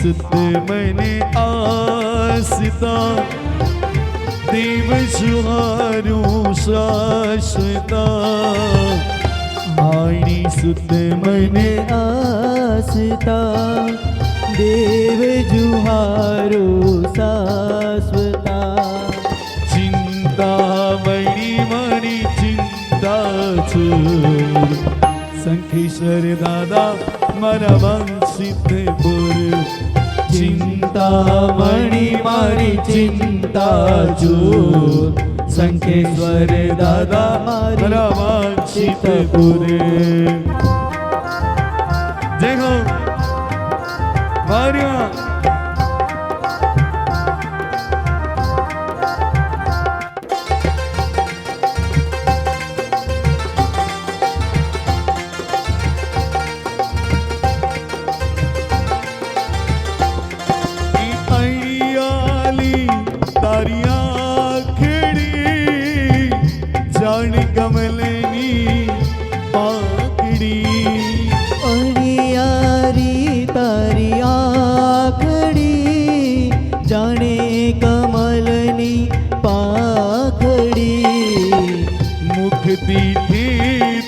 सुत मने आसता देव जुहारू शाश्वता आणि सुत मने आसता देव जुहारो शाश्वता चिंतामणी मनी चिंता चूर संकेश्वर दादा मारा वंशित पुर चिंतामणी मारी चिंता चूर संकेश्वर दादा मारा वंशित पुर जय हो मारिया कमलनी पाकड़ी अड़ियारी तारी आखड़ी जाने कमलनी पाखड़ी मुक्ति थी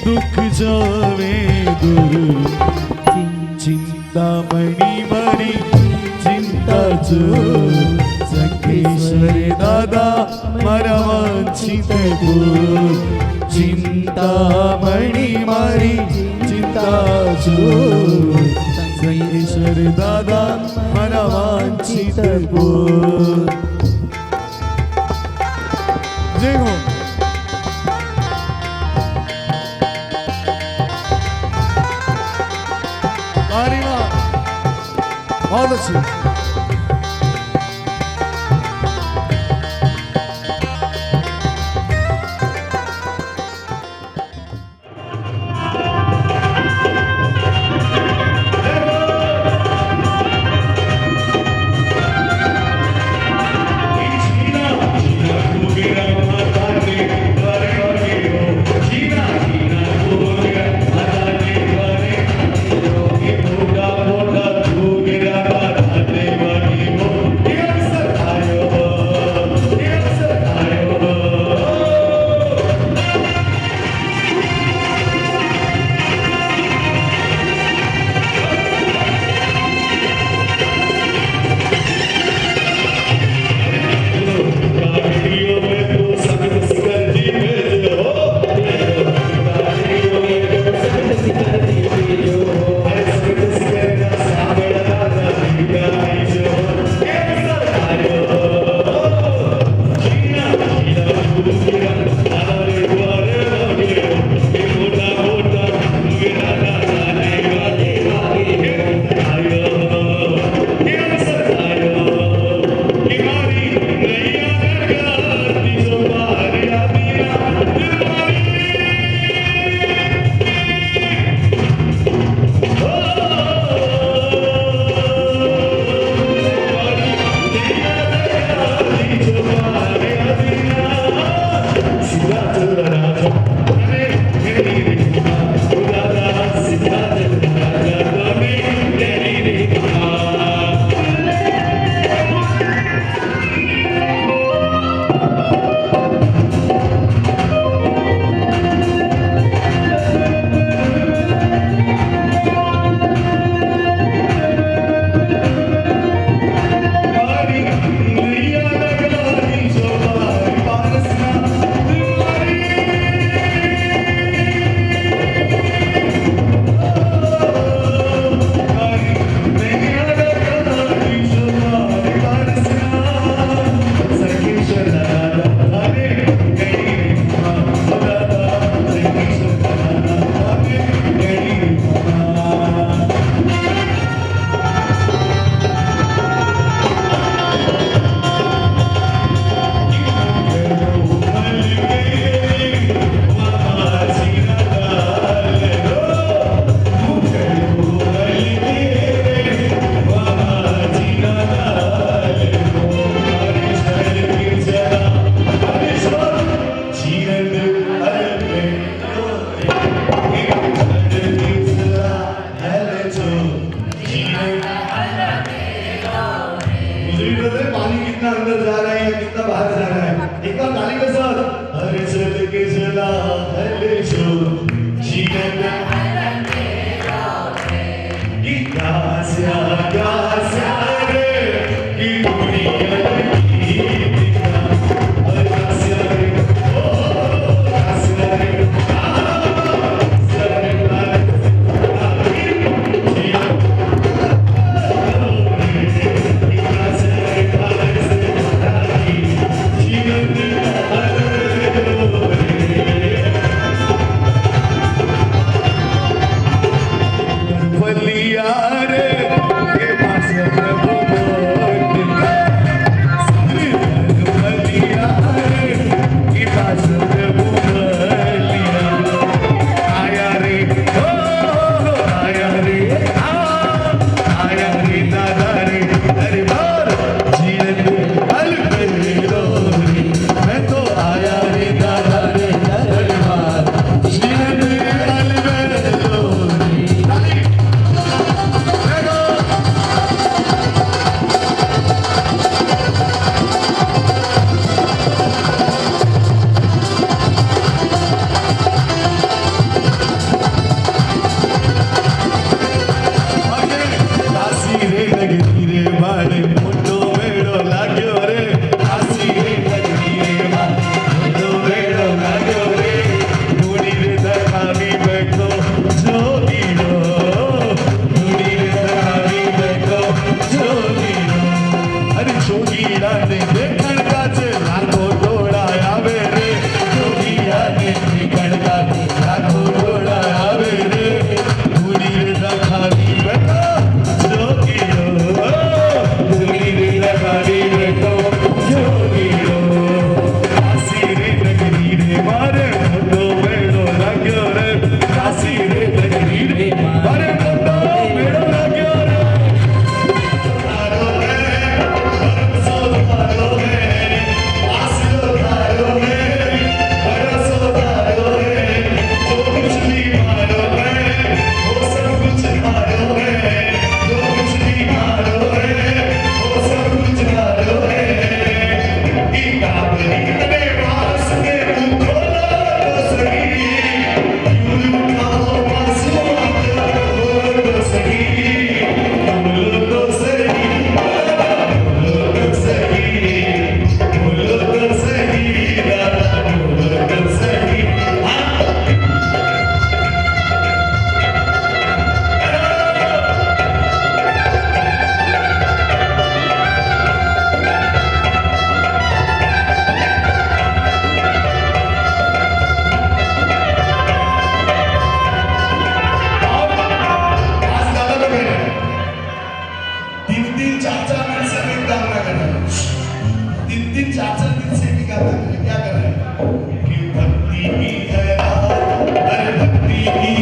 दुख जावे गुरु चिंतामणि मणि चिंता जो संकेश्वर दादा मारा वांछित गुरु चिंतामणि मारी चिंता जो संकेश्वर दादा मारा वांछित गुरु जय हो बहुत अच्छी Deva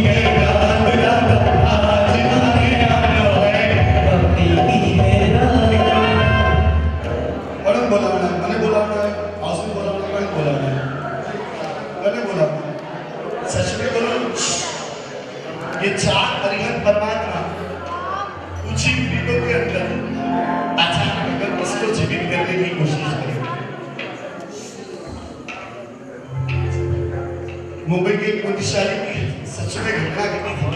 है रात रात आज आने आना है भक्ति की है रात मैंने बोलाना है आंसू बोलाना है मैंने बोलाना है सच में बोलो ये चार परिहर परमात्मा ऊंची ग्रीडों के अंदर अचानक अगर किसको जीवित करने की कोशिश करें मुंबई के एक बुद्धिशाली की सच में घटना घटी थी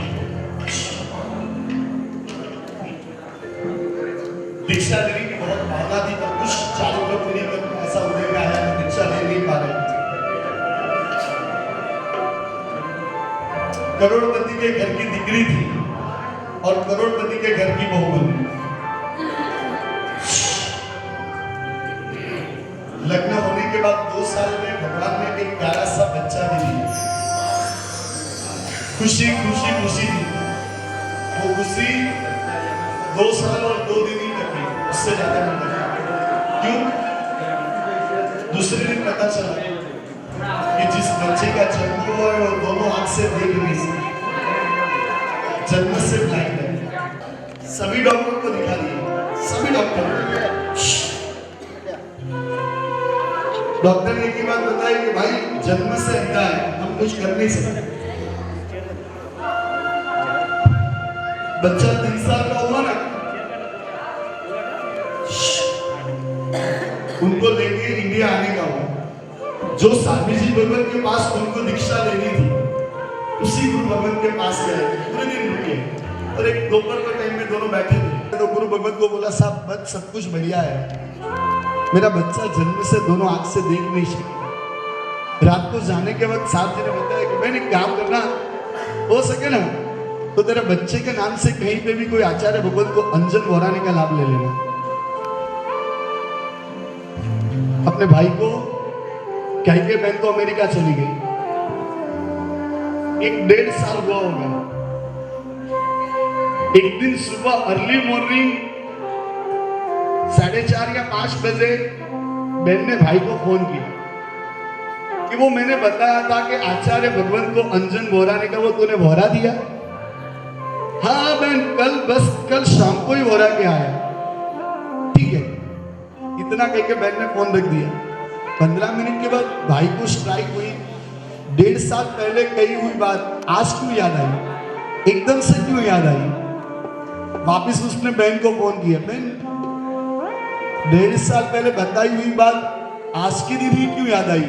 दीक्षा लेने की बहुत भावना थी पर कुछ चालू लोग नहीं कर ऐसा होने का आया कि दीक्षा ले नहीं पा रहे करोड़पति के घर की दिकरी थी और करोड़पति के घर की बहू बनी लग्न होने के बाद 2 साल में भगवान ने एक प्यारा सा बच्चा भी दिया खुशी खुशी खुशी थी वो खुशी 2 साल और 2 दिन ही टकी उससे ज्यादा नहीं टकी क्यों दूसरे दिन पता चला कि जिस बच्चे का जन्म हुआ है वो दोनों आंख से देख नहीं सकते जन्म से ब्लाइंड है सभी डॉक्टर को दिखा दिया सभी डॉक्टर ने एक ही बात बताई कि भाई जन्म से अंधा है हम कुछ कर नहीं सकते बच्चा 3 साल का हुआ ना उनको लेके इंडिया आने का हुआ जो स्वामी जी भगवान के पास उनको दीक्षा लेनी थी उसी गुरु भगवान के पास गए पूरे दिन रुके और एक दोपहर के टाइम में दोनों बैठे थे तो गुरु भगवान को बोला साहब बस सब कुछ बढ़िया है मेरा बच्चा जन्म से दोनों आंख से देख नहीं सकता रात को जाने के वक्त साहब जी ने बताया कि मैंने काम करना हो सके ना तो तेरे बच्चे के नाम से कहीं पे भी कोई आचार्य भगवान को अंजन भराने का लाभ ले लेना अपने भाई को कह के बहन तो अमेरिका चली गई 1-1.5 साल हुआ होगा एक दिन सुबह अर्ली मॉर्निंग 4:30 या 5 बजे बहन ने भाई को फोन किया कि वो मैंने बताया था कि आचार्य भगवान को अंजन भोराने का वो तूने भोरा दिया हाँ बहन कल शाम को ही भोरा के आया ठीक है इतना कह के बहन ने फोन रख दिया 15 मिनट के बाद भाई को स्ट्राइक हुई 1.5 साल पहले कही हुई बात आज क्यों याद आई एकदम से क्यों याद आई वापिस उसने बहन को फोन किया बहन 1.5 साल पहले बताई हुई बात आज के दिन ही क्यों याद आई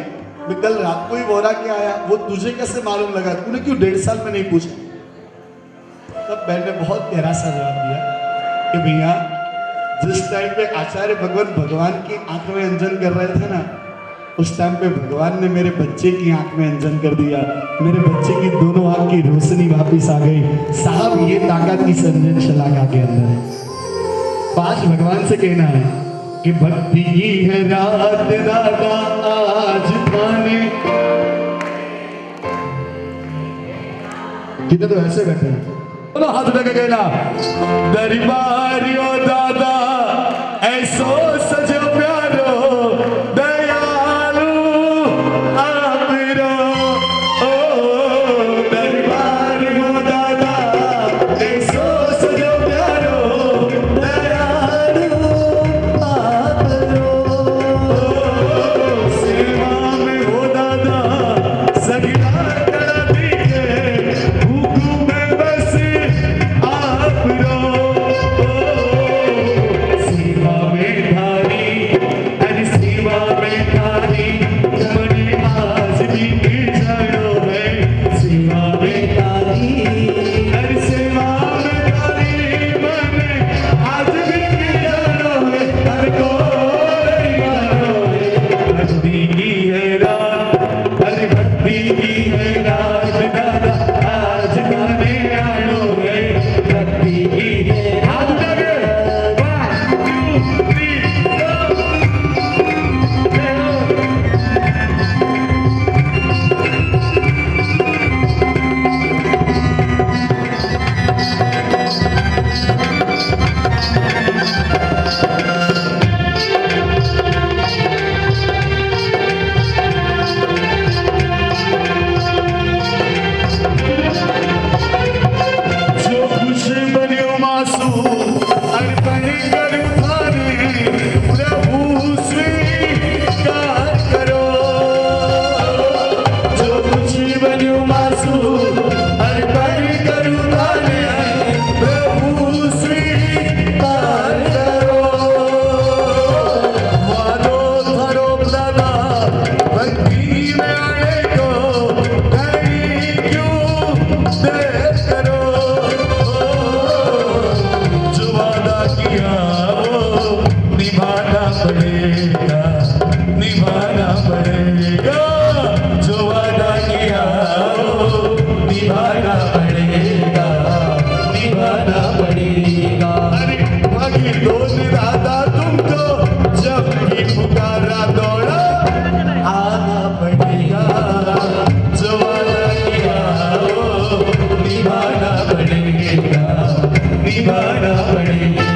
मैं कल रात को ही बोरा के आया वो तुझे कैसे मालूम लगा तूने क्यों 1.5 साल में नहीं पूछा तब बहन ने बहुत गहरा सा जवाब दिया कि भैया जिस टाइम पे आचार्य भगवान की आंख में अंजन कर रहे थे ना उस टाइम पे भगवान ने मेरे बच्चे की आंख में अंजन कर दिया मेरे बच्चे की दोनों आंख की रोशनी वापिस आ गई साहब ये ताकत की संजन शलाका के अंदर है पांच भगवान से कहना है कि भक्ति की है रात दादा आज थाने कितने तो ऐसे बैठे हैं दोनों हाथ उठा के कहना दरबारियो दादा ऐसो सजो प्यारो दयालु आपरो ओ दरबारियो दादा ऐसो सजो प्यारो दयालु आपरो सेवा में हो दादा सगिला कड़ा दिखे हुकुम में बस आपरो सेवा में पड़ेगा, निभाना पड़ेगा। अरे भागी तो निरादा तुमको, जब भी पुकारा दौड़ा आना पड़ेगा, जवाना किया ओ, निभाना पड़ेगा, निभाना पड़ेगा।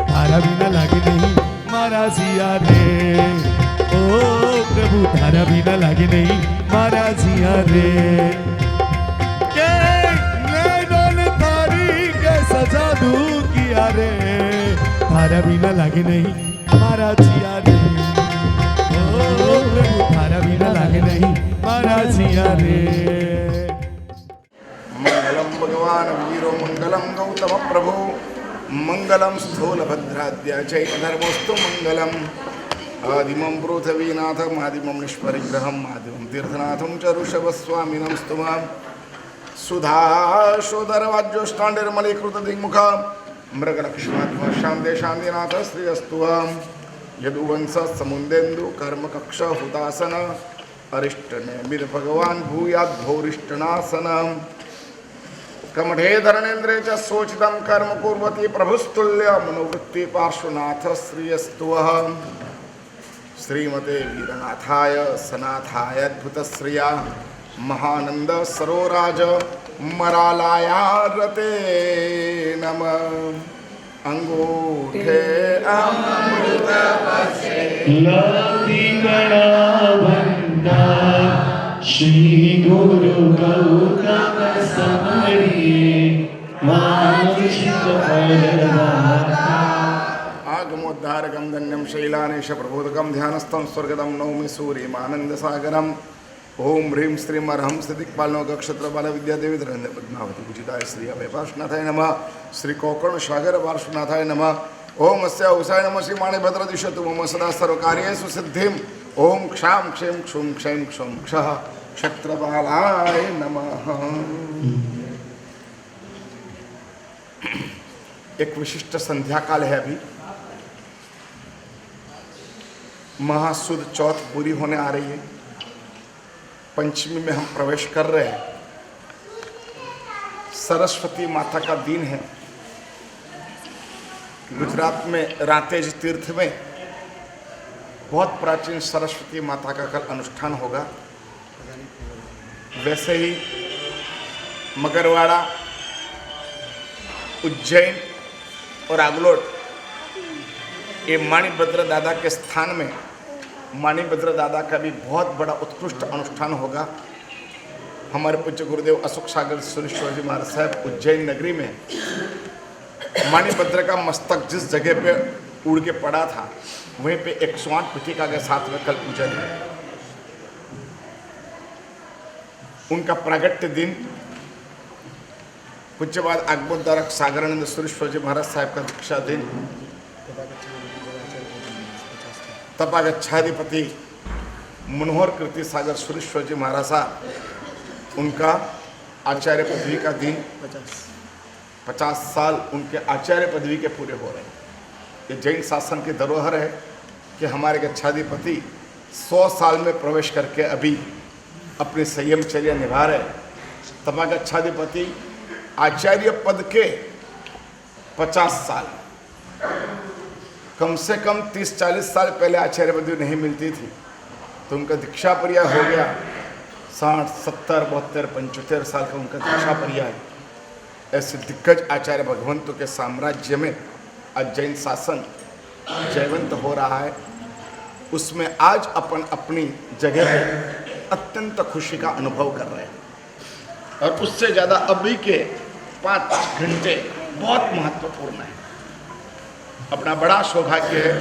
तारा बिना लागे नहीं मारा जिया रे, ओ प्रभु तारा बिना लागे नहीं मारा जिया रे। के नैनों तारी के सजा दू किया रे, तारा बिना लागे नहीं मारा जिया रे, ओ प्रभु तारा बिना लागे नहीं मारा जिया रे। मंगलम भगवान वीरो मंगलम गौतम प्रभु मंगलम स्थूलभद्राद्या चैतधर्मोस्तु मंगलम आदिमं पृथ्वीनाथम आदिमं निष्परिग्रहम आदिमं तीर्थनाथं च ऋषभस्वामिनं स्तुमां सुधाशोदरवाज्योष्टाण्डिर्मलीकृत दिङ्मुख मृगलक्ष्मात्मा शान्ते शान्तिनाथ श्रीयस्तुवां यदुवंश समुन्देन्दु कर्मकक्ष हुतासन अरिष्टनेमिर भगवान भूयात् भौरिष्टनासनम् कमठे धरणेन्द्रे च सोचितं कर्म कुर्वती प्रभुस्तुल्य मनोवृत्ति पार्श्वनाथ श्रीयस्तुवः श्रीमते वीरनाथाय सनाथाय अद्भुतश्रिया महानंद सरोराज मरालाया रते नमः। अंगूठे अमृत लाती कणावंदा श्री गुरु गौतम समरिये मानुषिक फलदाता। आगमोद्धारकं धन्यं शैलानेश प्रबोधकं ध्यानस्थं स्वर्गदं नौमि सूर्यमानन्दसागरम्। ओम ह्रीं श्रीं अर्हं स्थितिक्पालनो गक्षत्रपाल विद्यादेवी धरण्य पद्मावती पूजिताय श्री अभय पार्श्वनाथाय नमः। श्री कोकर्ण सागर पार्श्वनाथाय नमः। ओम अस्या उषाय नमः। श्री माणिभद्र दिशतु मम सदा सर्वकार्येषु सिद्धिम्। ओम क्षां क्षीं क्षुं क्षैं क्षुं क्षः क्षत्रपालाय नमः। एक विशिष्ट संध्या काल है अभी। महासुद चौथ पूरी होने आ रही है। पंचमी में हम प्रवेश कर रहे हैं। सरस्वती माता का दिन है। गुजरात में रातेज तीर्थ में बहुत प्राचीन सरस्वती माता का कल अनुष्ठान होगा। वैसे ही मगरवाड़ा, उज्जैन और आगलोट, ये माणिभद्र दादा के स्थान में माणिभद्र दादा का भी बहुत बड़ा उत्कृष्ट अनुष्ठान होगा। हमारे पूज्य गुरुदेव अशोक सागर सुरेश्वर जी महाराज साहब उज्जैन नगरी में माणिभद्र का मस्तक जिस जगह पे उड़ के पड़ा था वहीं पे 108 पीठिका के साथ में कल पूजन है। उनका प्रागट्य दिन पूज्यपाद अकबोद्धारक सागरानंद सुरेश्वर जी महाराज साहब का दीक्षा दिन, तपागच्छाधिपति मनोहर कीर्ति सागर सुरेश्वर जी महाराज साहब उनका आचार्य पदवी का दिन, 50 साल उनके आचार्य पदवी के पूरे हो रहे हैं। ये जैन शासन की धरोहर है कि हमारे गच्छाधिपति 100 साल में प्रवेश करके अभी अपनी संयमचर्या निभा रहे। तपागच्छाधिपति आचार्य पद के 50 साल, कम से कम 30-40 साल पहले आचार्य पदवी नहीं मिलती थी, तो उनका दीक्षा पर्याय हो गया 60, 70, 72, 75 साल का उनका दीक्षा पर्याय। ऐसे दिग्गज आचार्य भगवंतों के साम्राज्य में आज जैन शासन जयवंत हो रहा है। उसमें आज अपन अपनी जगह पे अत्यंत खुशी का अनुभव कर रहे हैं और उससे ज़्यादा अभी के 5 घंटे बहुत महत्वपूर्ण है। अपना बड़ा सौभाग्य है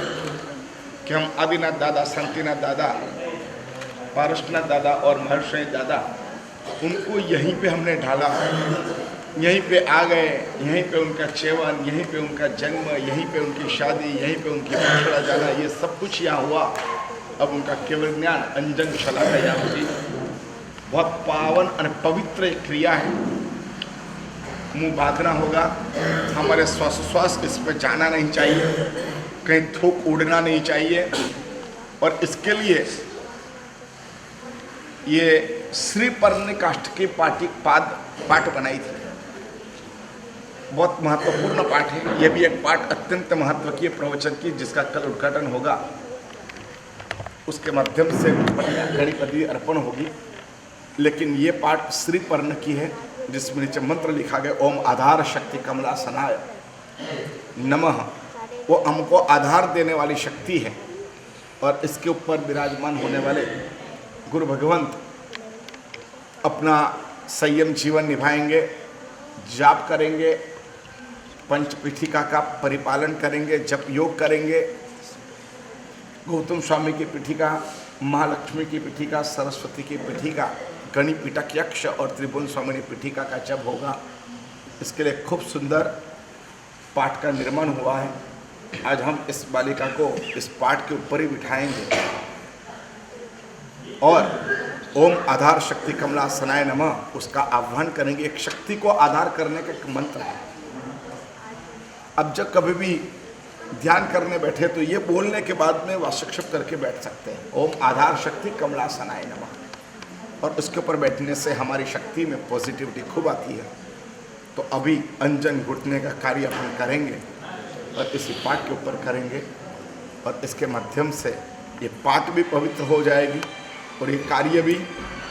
कि हम आदिनाथ दादा, शांतिनाथ दादा, पारसनाथ दादा और महर्षि दादा, उनको यहीं पे हमने ढाला, यहीं पे आ गए, यहीं पे उनका चेवन, यहीं पे उनका जन्म, यहीं पे उनकी शादी, यहीं पे उनकी पछड़ा जाना, ये सब कुछ यहाँ हुआ। अब उनका केवल ज्ञान अंजन शलाका यहाँ होगी। बहुत पावन और पवित्र क्रिया है। मुँह बांधना होगा, हमारे श्वासोश्वास इस पर जाना नहीं चाहिए, कहीं थूक उड़ना नहीं चाहिए। और इसके लिए ये श्री पर्णी काष्ठ की पाठ बनाई थी। बहुत महत्वपूर्ण पाठ है। यह भी एक पाठ अत्यंत महत्व की प्रवचन की, जिसका कल उद्घाटन होगा। उसके माध्यम से गणिपति अर्पण होगी। लेकिन ये पाठ श्री पर्ण की है, जिसमें नीचे मंत्र लिखा गया ओम आधार शक्ति कमलासनाय नमः। वो हमको आधार देने वाली शक्ति है और इसके ऊपर विराजमान होने वाले गुरु भगवंत अपना संयम जीवन निभाएंगे, जाप करेंगे, पंचपीठिका का परिपालन करेंगे, जप योग करेंगे। गौतम स्वामी की पीठिका, महालक्ष्मी की पीठिका, सरस्वती की पीठिका, गणिपीठक यक्ष और त्रिभुवन स्वामी पीठिका का जप होगा। इसके लिए खूब सुंदर पाठ का निर्माण हुआ है। आज हम इस बालिका को इस पाठ के ऊपर ही बिठाएंगे और ओम आधार शक्ति कमलासनाय नमः उसका आह्वान करेंगे। एक शक्ति को आधार करने का एक मंत्र है। अब जब कभी भी ध्यान करने बैठे तो ये बोलने के बाद में वासक्षेप करके बैठ सकते हैं, ओम आधार शक्ति कमलासनाय नमः। और उसके ऊपर बैठने से हमारी शक्ति में पॉजिटिविटी खूब आती है। तो अभी अंजन घुटने का कार्य अपन करेंगे और इसी पाठ के ऊपर करेंगे और इसके माध्यम से ये पाठ भी पवित्र हो जाएगी और ये कार्य भी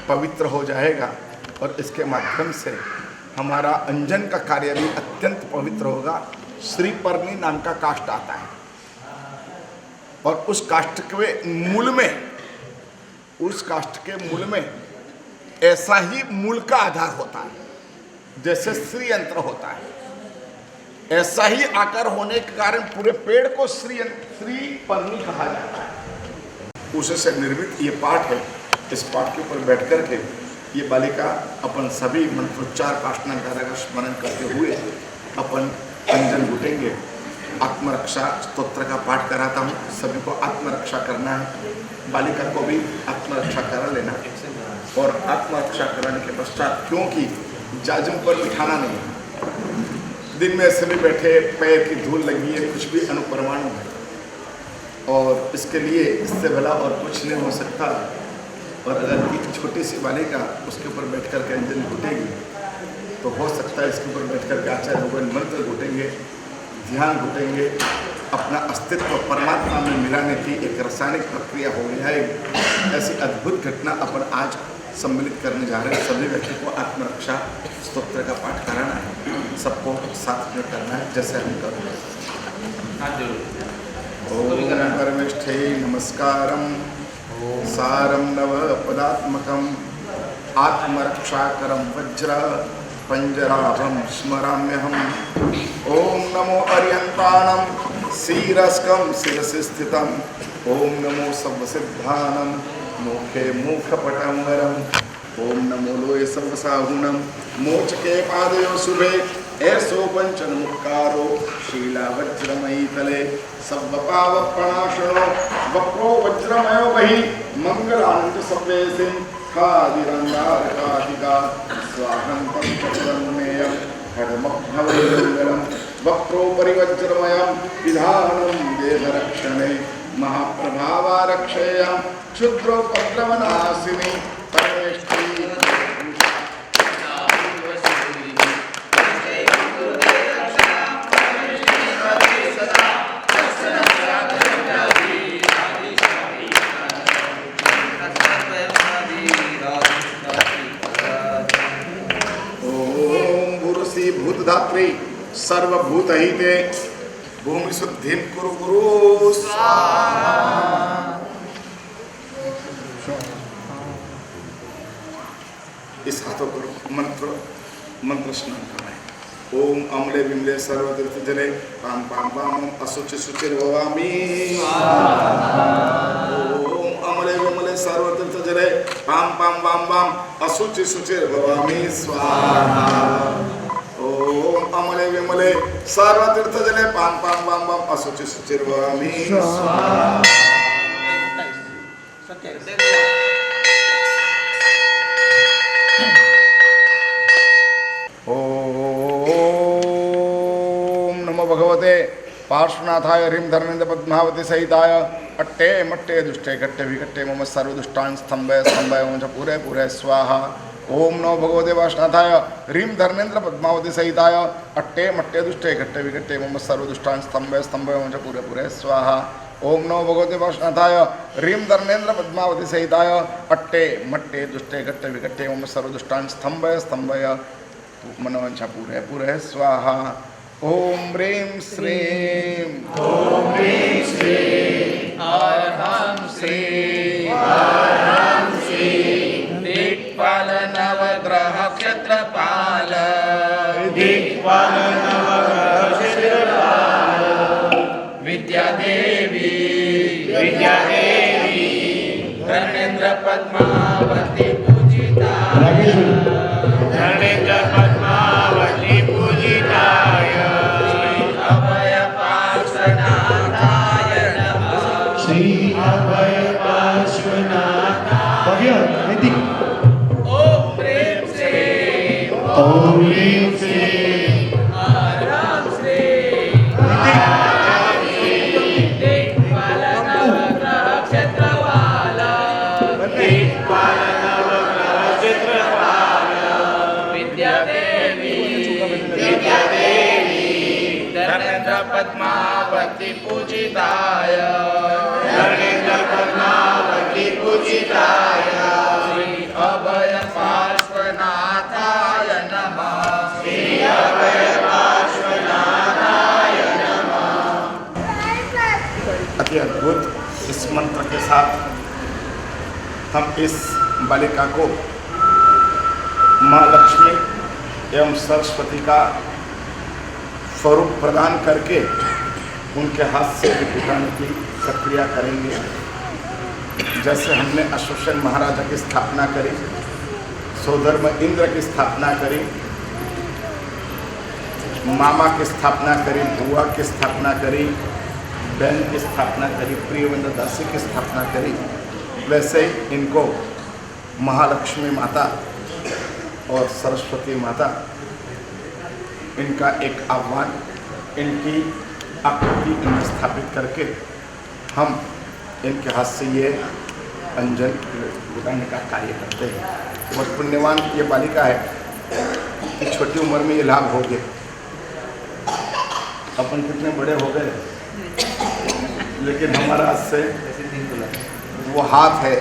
पवित्र हो जाएगा और इसके माध्यम से हमारा अंजन का कार्य भी अत्यंत पवित्र होगा। श्री पर्णी नाम का काष्ठ आता है और उस काष्ठ के मूल में ऐसा ही मूल का आधार होता है जैसे श्री यंत्र होता है। ऐसा ही आकार होने के कारण पूरे पेड़ को श्री पर्णी कहा जाता है। उसी से निर्मित ये पाठ है। इस पाठ के ऊपर बैठ करके ये बालिका अपन सभी मंत्रोच्चार काष्ठनाथ दादा का स्मरण करते हुए अपन अंजन घुटेंगे। आत्मरक्षा स्तोत्र का पाठ कराता हूँ, सभी को आत्मरक्षा करना है। बालिका को भी आत्मरक्षा करा लेना और आत्मरक्षा कराने के पश्चात, क्योंकि जाजम पर बिठाना नहीं, दिन में सभी बैठे, पैर की धूल लगी है, कुछ भी अणुपरमाणु है और इसके लिए इससे भला और कुछ नहीं हो सकता। और अगर एक छोटी सी बालिका उसके ऊपर बैठ कर के अंजन घुटेगी तो हो सकता है इसके ऊपर बैठ कर के आचार्य भगवान मंत्र घुटेंगे ध्यान घुटेंगे, अपना अस्तित्व परमात्मा में मिलाने की एक रासायनिक प्रक्रिया हो जाएगी। ऐसी अद्भुत घटना अपन आज सम्मिलित करने जा रहे हैं। सभी व्यक्ति को आत्मरक्षा स्तोत्र का पाठ कराना है, सबको साथ में करना है, जैसे हम कर रहे हैं। ओम परमेष्ठे नमस्कारम सारम नव पदात्मकम आत्मरक्षाकरम वज्र पंजराहम स्मराम्यहम। ओम नमो अर्यंताणम शीरस्कम शिरसि स्थितम। ओम नमो सर्वसिद्धानम मुखे मुखपटंबरम। ओम नमो लोये सर्वसाहुनम मोचके पादयो शुभे। ऐसो पंचन मुक्कारो शीला वज्रमयी तले सर्वपावप्रणाशनो वक्रो वज्रमयो वही मंगलांत सर्वेसिं खादिरंगारकाधिका स्वाहंतं चक्रन्मेयं खड्मभवैरंगलं वक्रो परिवज्रमयं विधानं देहरक्षणे महाप्रभावारक्षेयं क्षुद्रोपद्रवनाशिनी परमेष्ठी। भूतधात्री सर्वभूतहिते भूमि शुद्धिं कुरु कुरु स्वाहा। इस हाथों को मंत्र स्नान करना है। ओम अम्ले विमले सर्वतीर्थ जले पाम पाम पाम असुचि शुचिर भवामि। ओम अम्ले विमले सर्वतीर्थ जले पाम पाम पाम पाम असुचि शुचिर भवामि स्वाहा। ओम अमले विमले सर्वतीर्थ जले पाम पाम पाम पाम असुचि शुचिर भवामि स्वाहा। ओम नमो भगवते पार्श्वनाथाय ह्रीं धर्मेन्द्र पद्मावती सहिताय अट्टे मट्टे दुष्टे कट्टे विकट्टे मम सर्वदुष्टान् स्तंभय स्तंभय मुझ पूरे पूरे स्वाहा। ओम नमो भगवते वासनाथाय ह्रीं धर्मेन्द्र पद्मावती सहिताय अट्टे मट्टे दुष्टे कट्टे विकट्टे मम सर्वदुष्टान् स्तंभय स्तंभय मुझ पूरे पूरे स्वाहा। ओम नमो भगवते वासनाथाय ह्रीं धर्मेन्द्र पद्मावती सहिताय अट्टे मट्टे दुष्टे कट्टे विकट्टे मम सर्वदुष्टान् स्तंभय स्तंभय मनोवांछा पूरे पूरे स्वाहा। ओम ह्रीं श्रीं अहं श्रीं दिक्पाल नवग्रह क्षेत्रपाल विद्यादेवी धर्मेन्द्र पद्मावती पूजिताय अभय पार्श्वनाथाय नमः। श्री अभय पार्श्वनाथाय ओम ह्रीं श्रीं ओम ह्रीं श्रीं अहं श्रीं दिक्पाल नवग्रह क्षेत्रपाल विद्यादेवी धर्मेन्द्र पद्मावती पूजिताय श्री अभय पार्श्वनाथाय नमः। अति अद्भुत इस मंत्र के साथ हम इस बालिका को माँ लक्ष्मी एवं सरस्वती का स्वरूप प्रदान करके उनके हाथ से उठाने की प्रक्रिया करेंगे। जैसे हमने अश्वसेन महाराजा की स्थापना करी, सोधर्म इंद्र की स्थापना करी, मामा की स्थापना करी, बुआ की स्थापना करी, बहन की स्थापना करी, प्रियवंद दासी की स्थापना करी, वैसे ही इनको महालक्ष्मी माता और सरस्वती माता इनका एक आह्वान, इनकी आकृति इनमें स्थापित करके हम इनके हाथ से ये अंजन लगाने का कार्य करते हैं। बहुत पुण्यवान ये बालिका है कि छोटी उम्र में ये लाभ हो गए। अपन कितने बड़े हो गए, लेकिन हमारा हाथ से वो हाथ है,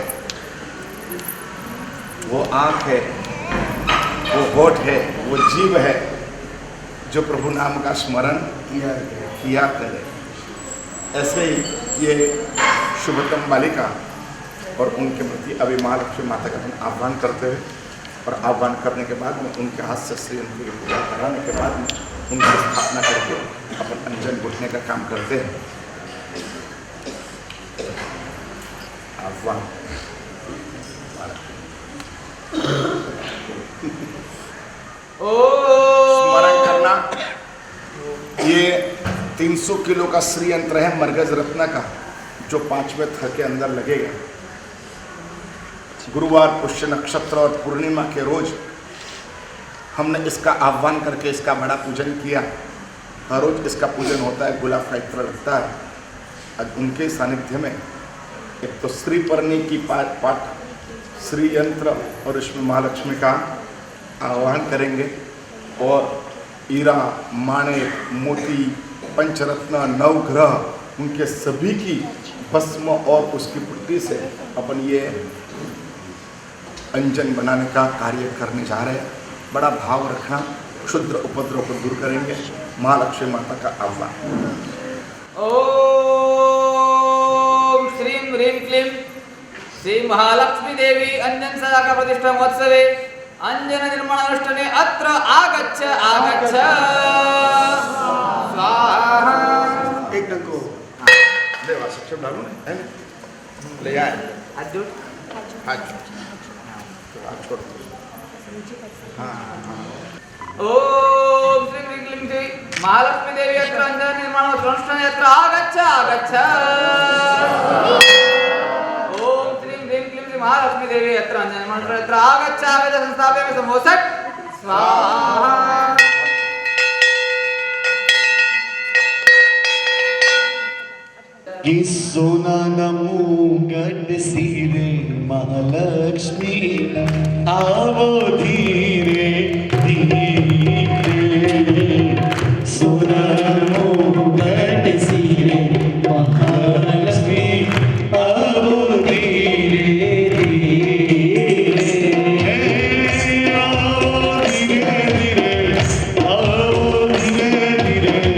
वो आँख है, वो होठ है, वो जीभ है जो प्रभु नाम का स्मरण किया करे। ऐसे ही ये शुभतम बालिका और उनके प्रति अभी महालक्ष्मी माता का हम आह्वान करते हुए और आह्वान करने के बाद में उनके हाथ से श्री उनकी पूजा कराने के बाद में उनकी स्थापना करके अपन अंजन घुटने का काम करते हैं। आह्वान स्मरण करना, ये 300 किलो का श्री यंत्र है मरगज रत्न का, जो 5वें थर के अंदर लगेगा। गुरुवार, पुष्य नक्षत्र और पूर्णिमा के रोज हमने इसका आह्वान करके इसका बड़ा पूजन किया। हर रोज इसका पूजन होता है, गुलाब का इत्र लगता है। आज उनके सानिध्य में एक तो श्री परनी की पाठ श्री यंत्र और इसमें महालक्ष्मी का आह्वान करेंगे और हीरा, माणिक, मोती, पंचरत्न, नवग्रह उनके सभी की भस्म और उसकी पुट्टी से अपन ये अंजन बनाने का कार्य करने जा रहे हैं। बड़ा भाव रखना, क्षुद्र उपद्रव को दूर करेंगे। महालक्ष्मी माता का आह्वान। ओम श्रीं ह्रीं क्लीं श्री महालक्ष्मी देवी अंजन सदाका प्रतिष्ठा महोत्सवे अंजन निर्माणानुष्ठाने अत्र आगच्छ आगच्छ स्वाहा। एक डंक को देवा सबसे डालो है ले आए हाथ जोड़। हाथ छोड़। हाँ ओम श्रीं ह्रीं क्लीं श्री महालक्ष्मी देवी अत्र अंजन निर्माणानुष्ठाने अत्र आगच्छ आगच्छ। ओम श्रीं ह्रीं क्लीं श्री महालक्ष्मी देवी अत्र अंजन निर्माणानुष्ठाने अत्र आगच्छ आगच्छ संस्थापयामि समोसट स्वाहा। ये सोना नमूगट सिरे महालक्ष्मी आवो धीरे धीरे। सोना नमूगट सिरे महालक्ष्मी आवो धीरे धीरे। आवो धीरे धीरे, आवो धीरे धीरे,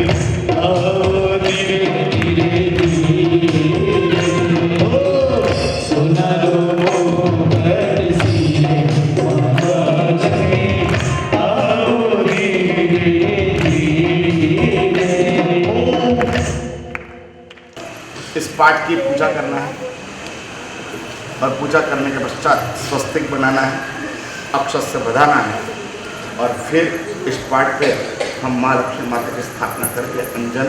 आवो धीरे धीरे। इस पाठ की पूजा करना है और पूजा करने के पश्चात स्वस्तिक बनाना है, अक्षत से बधाना है और फिर इस पाठ पे हम माँ लक्ष्मी माता की स्थापना करके अंजन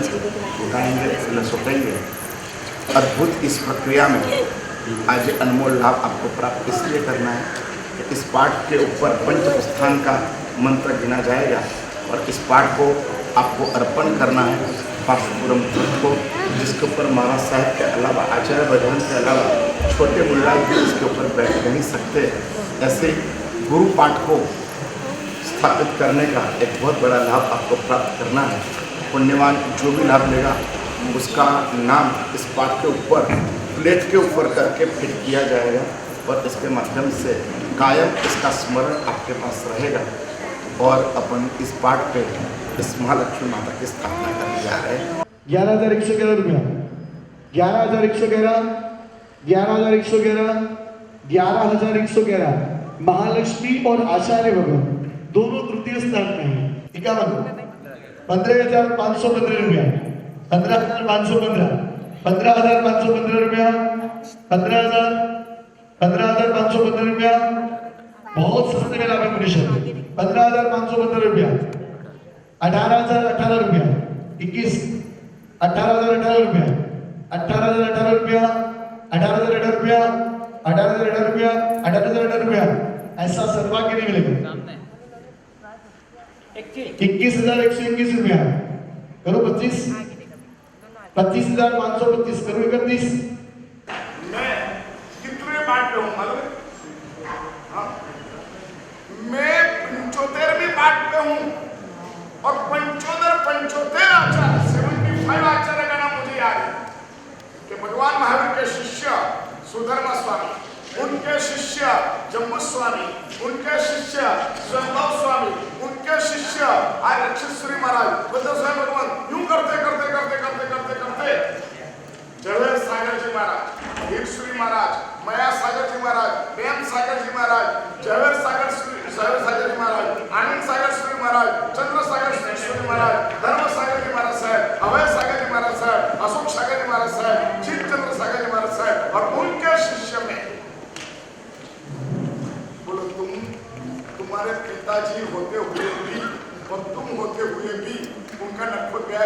उठाएंगे, लसोटेंगे। अद्भुत इस प्रक्रिया में आज ये अनमोल लाभ आपको प्राप्त इसलिए करना है कि इस पाठ के ऊपर पंचप्रस्थान का मंत्र गिना जाएगा और इस पाठ को आपको अर्पण करना है पाशुपुरम तत्व को, जिसके ऊपर महाराज साहब के अलावा, आचार्य बधान के अलावा छोटे मुल्ला भी इसके ऊपर बैठ नहीं सकते। ऐसे गुरु पाठ को स्थापित करने का एक बहुत बड़ा लाभ आपको प्राप्त करना है। पुण्यवान जो भी लाभ लेगा उसका नाम इस पाठ के ऊपर प्लेट के ऊपर करके फिट किया जाएगा और इसके माध्यम से कायम इसका स्मरण आपके पास रहेगा। और अपन इस पाठ पे इस महालक्ष्मी माता की स्थापना करने जा रहे हैं। 11,111 रुपया, 11,111, 11,111, 11,111। महालक्ष्मी और आचार्य भगवान दोनों तृतीय स्थान में है। 51, 15,515 रुपया, 15,515, 15,515 रुपया, 15,515 रुपया। बहुत सस्ते में लाभ मुनीश 15,515 रुपया, 18,018 रुपया, 21, 18,018 रुपया, 18,018 रुपया, 18,018 रुपया, 18,018 रुपया, 18,018 रुपया। ऐसा सर्वाग्य नहीं मिलेगा। 21,121 रुपया करो 25, 25,525 करो 31। मैं कितने पाठ पे हूँ मालूम है? हाँ? मैं 75वें पाठ पे हूँ और 75 आचार्य से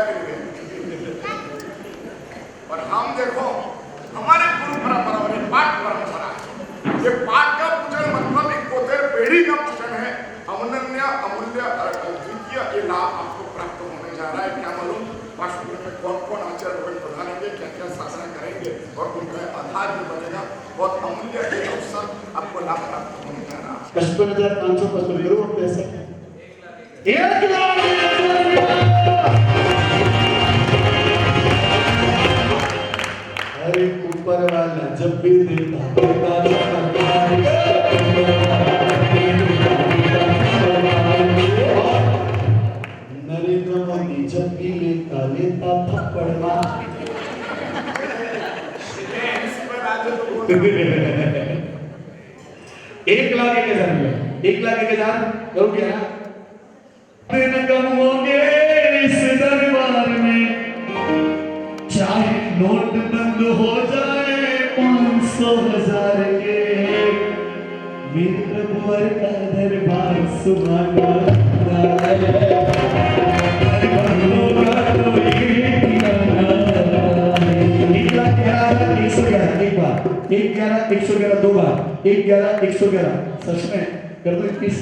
गया कि नहीं गया? और हम देखो हमारे गुरु परंपरा और पाठ परंपरा, ये पाठ का पूजन मतलब एक पोते पेढ़ी का पूजन है। अनन्य अमूल्य द्वितीय ये लाभ आपको प्राप्त होने जा रहा है। क्या मालूम वास्तु में कौन कौन आचार्य रोहन प्रधानेंगे, क्या क्या साधना करेंगे और उनका आधार भी बनेगा। बहुत अमूल्य एक अवसर आपको लाभ प्राप्त होने जा रहा है। 55,555 करोड़ पैसे 1 लाख। अरे ऊपर वाला जब भी देता नरेंद्र मोदी जब भी लेता थप्पड़ मार। 1,01,000 रुपये 1,01,000 करो क्या दिन कम होंगे इस दरबार में, चाहे नोट बंद हो जाए 500,000 के, मेरे प्रभुवर का दरबार सुहाना एक 11,111 दो बार 1,11,111 सच में कर दो 21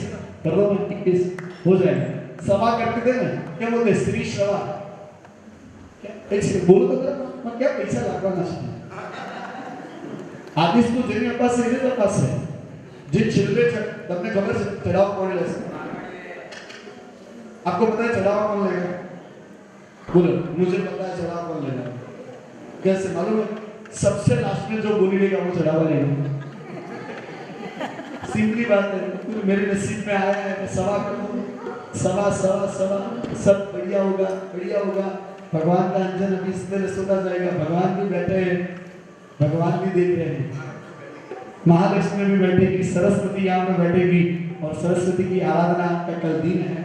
कर दो 21 हो जाए। सभा करते थे ना, क्या बोलते श्री सभा, क्या ऐसे बोलो तो मैं क्या पैसा लागवाना છે આદેશ તો જેની પાસે છે તે પાસે જે છેલ્લે છે તમને ખબર છે ચડાવ કોણ લેશે? आपको पता है चढ़ावा कौन लेगा? बोलो मुझे पता है चढ़ावा कौन लेगा। कैसे मालूम है? सबसे लास्ट में जो बोली लेगा वो चढ़ावा लेगा। सिंपली बात है, मेरे नसीब में आया है मैं सवा करूँ, सवा सवा सवा सब बढ़िया होगा बढ़िया होगा। भगवान का अंजन अभी इस तरह सोता जाएगा। भगवान भी बैठे हैं, भगवान भी देख रहे हैं, महालक्ष्मी भी बैठेगी, सरस्वती यहाँ में बैठेगी और सरस्वती की आराधना का कल दिन है।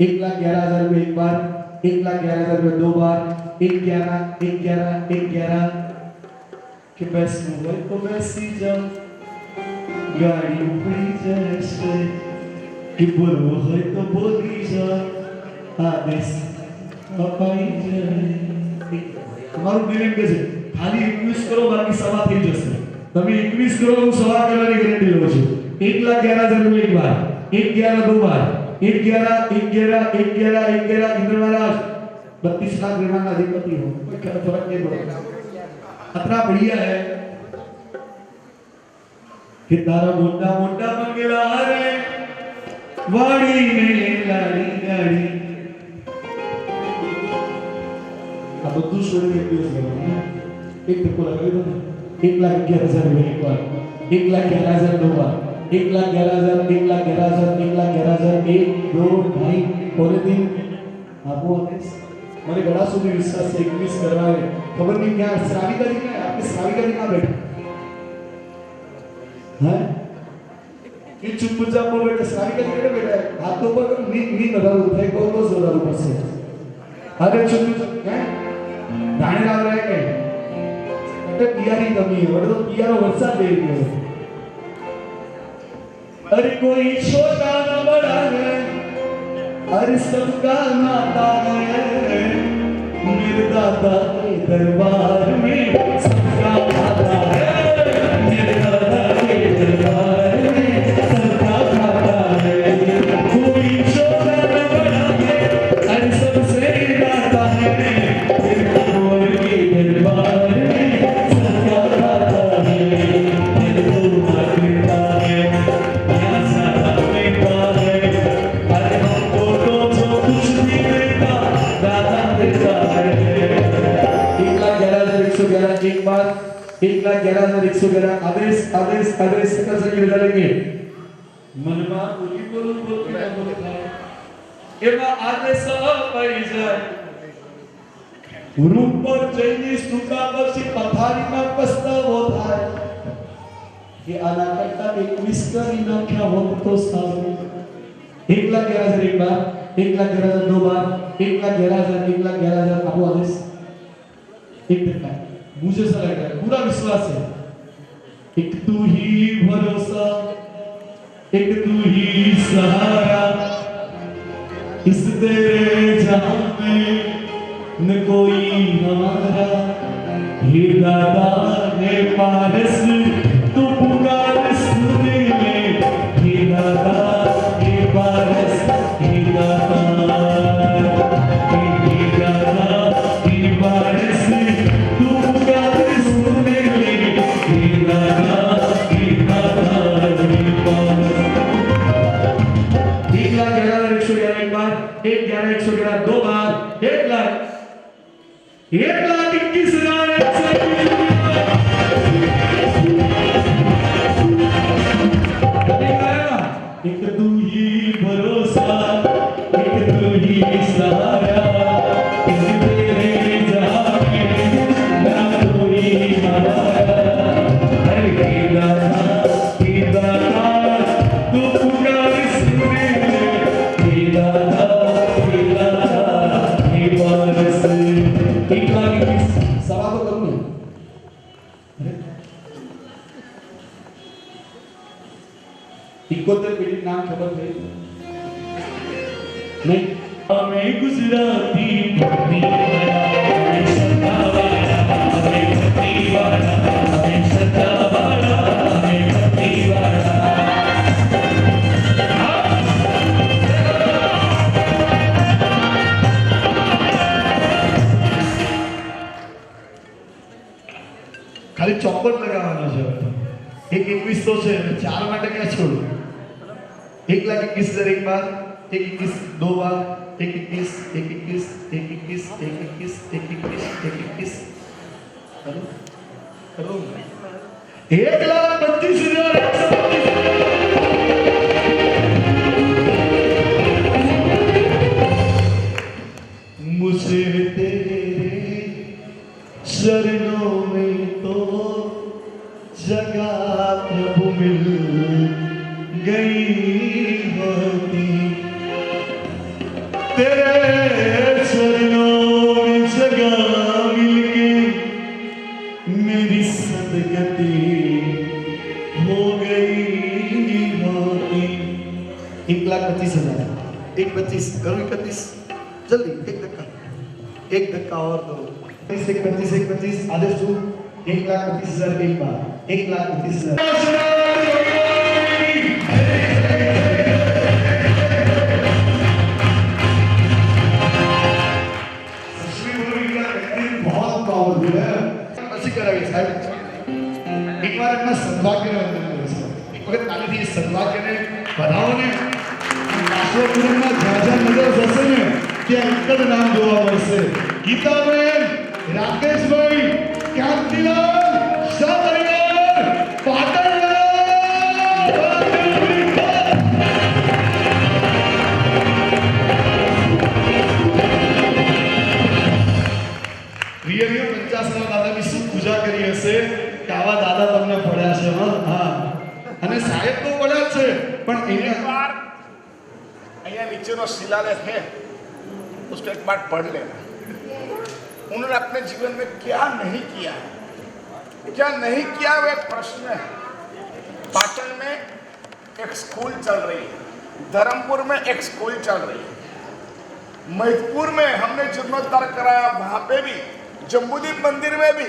1,11,000 रुपये एक बार, 1,11,000 रुपये दो बार, 1,11,111 कि बैसू है तो बैसी जाओ, गाड़ी उपड़ी जैसे कि बोलो है तो बोली जाओ, आदेश अपाई जाए। તમારું નિયમ કે છે ખાલી 21 કરો બાકી સવા થઈ જશે। તમે 21 કરો હું સવા કરવાની ગેરંટી લઉં છું। 1,11,000 રૂપિયા એક બાર, 1,11 દો બાર, 1,11,111 इंद्र महाराज 32 लाख ब्रह्मांड का अधिपति हो, कोई फर्क नहीं पड़ेगा। इतना बढ़िया है कि तारा मोटा मोटा मंगला रे वाड़ी में लाड़ी गाड़ी। अब तू छोड़ के क्यों लगा? एक टको लगा दो। 1,11,000 रुपये एक बार, 1,11,000 दो बार, 1,11,000 1,11,000 1,11,000 1 2 ढाई पूरे दिन आपको मैंने बड़ा सुधी विश्वास से 21 करवाए। खबर नहीं क्या श्रावी का दिन है, आपके श्रावी का दिन कहाँ बैठे हैं? कि चुपचाप वो बैठे श्रावी का दिन बैठे हाथों पर नी बता उठाए कौन कौन जोरा ऊपर से। अरे चुप हैं धाने लाग रहे हैं अरे पियारी कमी है और तो पियारो वर्षा दे रही है। अरे कोई छोटा न बड़ा है, अरे सबका नाता है, मेरे दादा के दरबार में सबका खाता है, मेरे दादा के दरबार में सबका खाता है। कोई छोटा न बड़ा है, अरे सबसे नाता है, मेरे दादा के दरबार में सबका खाता है। मेरे दादा देता है या सारा देता है, अरे हमको तो जो कुछ भी देता दादा देता है। 1,11,111 एक बार, 1,11,111 आदेश आदेश आदेश सकल से गिर डालेंगे। मनवा बोली बोलो बोल क्या बोलता है एवा आदेश पड़ी जाए रूप पर जैनी सुका बसी पथारी में पछतावो થાય કે આના કરતા 21 કરી નાખ્યા હોત તો સારું। 1,11,000 एक बार, 1,11,000 दो बार, 1,11,000 1,11,000 आपको आदेश एक देखा मुझे ऐसा लग रहा है पूरा विश्वास है। एक तू ही भरोसा, एक तू ही सहारा, इस तेरे जहां में न कोई हमारा हे दादा ने पारस तू पुकार सुने में हे दादा हे पारस हे दादा हे दादा हे पारस तू पुकार सुने में हे दादा हे पारस 1,11,111 एक बार 1,11,111 दो बार 1,21,111 एक तू ही भरोसा एक तू ही सहारा एक तेरे जाके ना कोई हमारा हर की दाता तू पुकार सुने हे दादा हे पारस एक लाख सवा तो करूं इकोतर पीढ़ी नाम खबर है नहीं हमें गुजराती भक्ति वाला हमें सत्ता वाला हमें भक्ति वाला हमें सत्ता वाला हमें भक्ति वाला खाली चौपट लगावવાનો છે 1,21 તો છે 4 માટે ક્યાં છોડું 1,21,000 એક બાર 1,21 दो बार 1,21 1,21 1,21 1,21 1,21 हेलो हेलो 1,25,125 मुझे तेरे शरणों में तो जगह प्रभु मिल गई होती तेरे चरणों में जगह मिल गई मेरी सदगति हो गई होती 1,25,000 1,25 करो 31 जल्दी एक धक्का और दो 1,25,125 आदेश दो 1,25,000 एक बार 1,25,000 बहुत पावरफुल है ऐसी करावी साहेब एक बार अपना सद्भाग्य एक वक्त तालीથી સદભાગ્યને વધાવોને રાષ્ટ્રપતિના જાજા નજર જશે ને ત્યાં એક જ નામ જોવા મળશે ગીતાબેન રાકેશભાઈ કાંતિલાલ સાતરિયાર પાટણના રિયલી 50 દાદાની શું પૂજા કરી હશે કે આવા દાદા તમને પડ્યા છે હા અને સાહેબ તો પડ્યા છે પણ એને અહીંયા નીચેનો शिलालेख है उसको एक बार पढ़ लेना उन्होंने अपने जीवन में क्या नहीं किया वो एक प्रश्न है पाटन में एक स्कूल चल रही है धर्मपुर में एक स्कूल चल रही है मैदपुर में हमने जीर्णोद्धार कराया वहां पे भी जम्बूद्वीप मंदिर में भी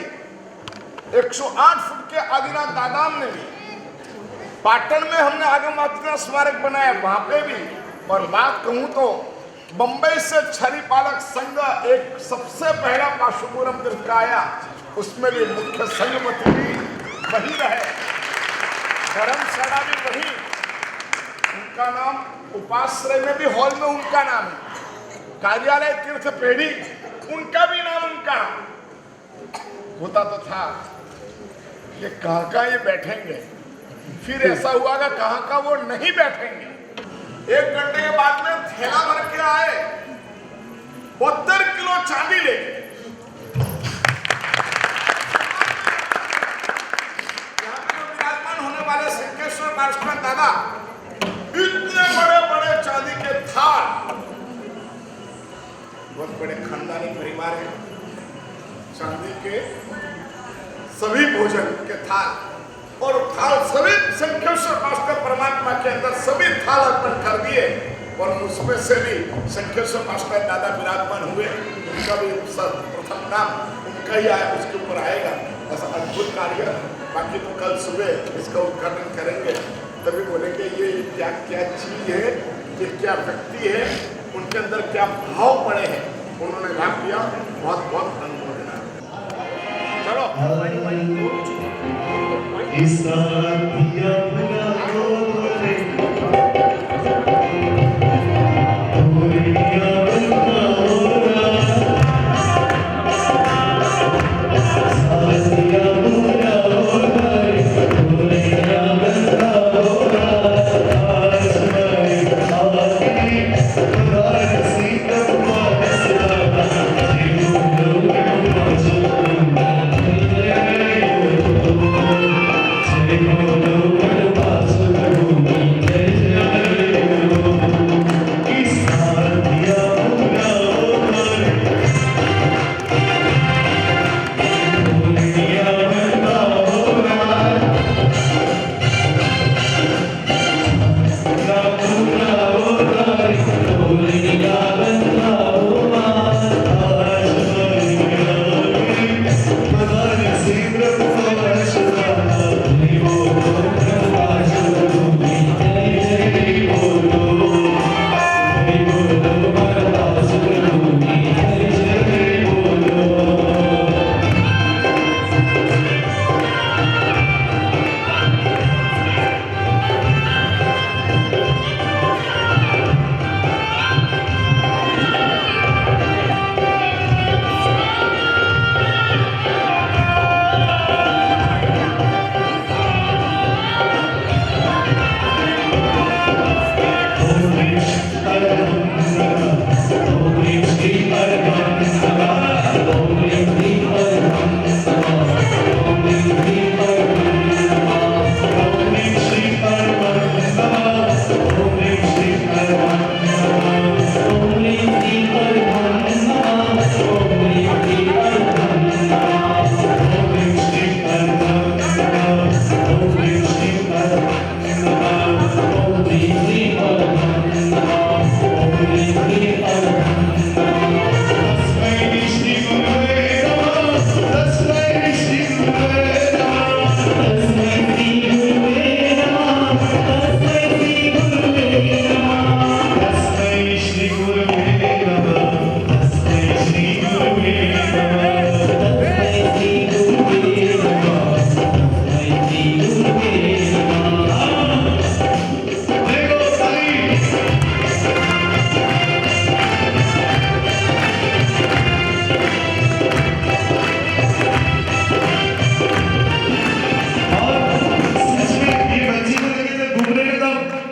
108 फुट के आदिनाथ दादाम ने भी पाटन में हमने आगम आदिनाथ स्मारक बनाया वहां पे भी और बात कहूं तो बंबई से छरी पालक संघ एक सबसे पहला पाशुपुरम तीर्थ का आया उसमें भी मुख्य संघपति भी वही रहे धर्मशाला भी वही उनका नाम उपाश्रय में भी हॉल में उनका नाम है कार्यालय तीर्थ पेढ़ी उनका भी नाम उनका होता तो था ये कहाँ ये बैठेंगे फिर ऐसा हुआ कहाँ वो नहीं बैठेंगे 1 घंटे के बाद में थैला भर के आए 72 किलो चांदी लेके यहाँ पे विराजमान होने वाले संकेश्वर मास्टर दादा इतने बड़े बड़े चांदी के थाल बहुत बड़े खानदानी परिवार है चांदी के सभी भोजन के थाल और थाल सभी संकेश्वर मास्टर परमात्मा के अंदर सभी थाल अर्पण कर दिए और उसमें से भी संकेश्वर मास्टर दादा विराजमान हुए उनका भी प्रथम नाम उनका ही आया, उसके ऊपर आएगा। ऐसा अद्भुत कार्य। बाकी तो कल सुबह इसका उद्घाटन करेंगे, तभी बोलेंगे ये क्या क्या चीज़ है, ये क्या व्यक्ति है, उनके अंदर क्या भाव पड़े हैं, उन्होंने लाभ दिया। बहुत बहुत अनुमोदना। चलो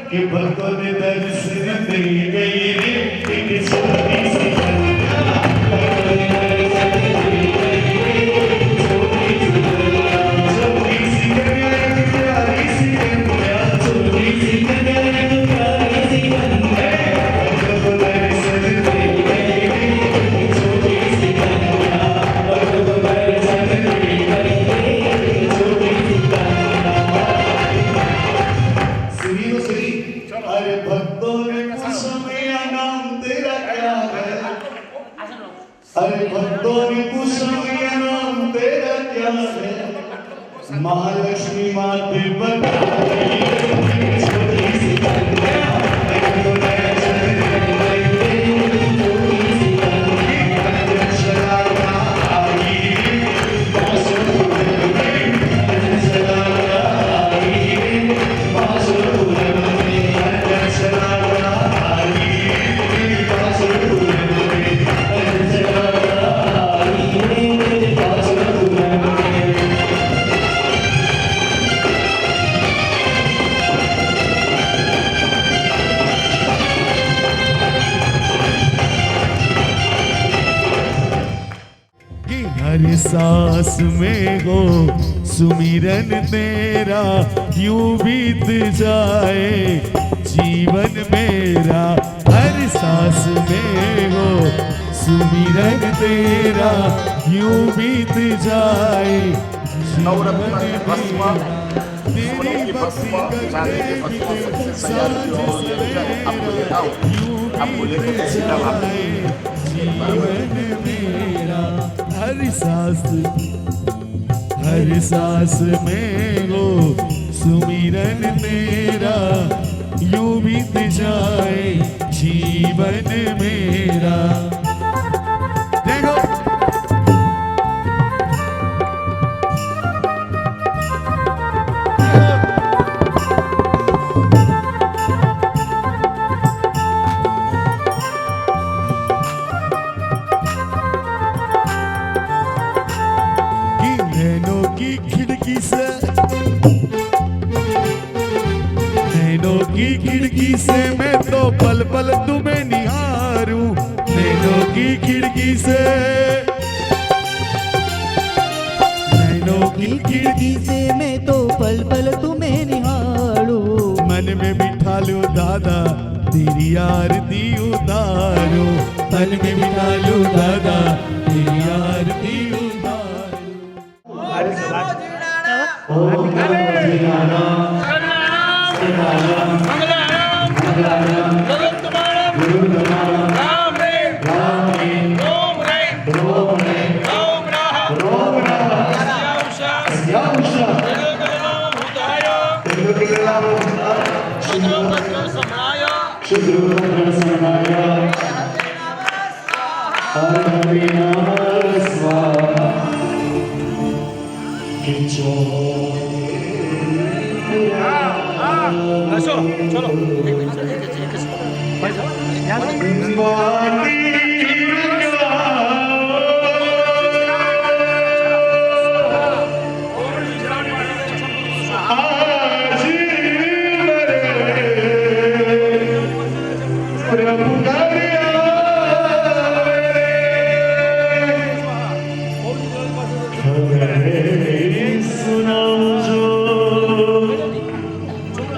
कि भक्तों ने दर्शन दे गई रे एक छोटी सी कन्या, भक्तों ने दर्शन दे गई रे छोटी सी कन्या, छोटी सी कन्या प्यारी सी कन्या, छोटी सी कन्या प्यारी सी कन्या, भक्तों ने दर्शन दे गई रे छोटी सी कन्या, भक्तों ने दर्शन दे गई रे छोटी सी कन्या। अरे भक्तों ने पूछा मेरा नाम तेरा क्या है, अरे भक्तों ने पूछा मेरा नाम तेरा क्या है, महालक्ष्मी माते बताई छोटी सी कन्या, भक्तों ने दर्शन दे गई छोटी सी कन्या, चला आई बांसुरी में, चला आई बांसुरी में, चला आई बांसुरी में, चला आई बांसुरी में। कि हर सांस में हो सुमिरन तेरा, यूं बीत जाए जीवन मेरा, हर सांस में हो सुमिरन तेरा, यूं बीत जाए नवरत्न के भस्म, तेरी सोने की भस्म, चांदी की भस्म सबसे तैयार की हो, आपको लेता हूँ, आपको लेकर के सीधा भाग। जीवन मेरा हर सांस में हो सुमिरन मेरा, यूं बीत जाए जीवन मेरा। देखो नैनों की खिड़की से मैं तो पल पल तुम्हें निहारूं, नैनों की खिड़की से मैं तो पल पल तुम्हें निहारूं, मन में बिठा लूं दादा तेरी आरती उतारो, मन में बिठा लूं दादा तेरी आरती उतारो।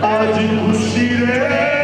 आज खुशी रे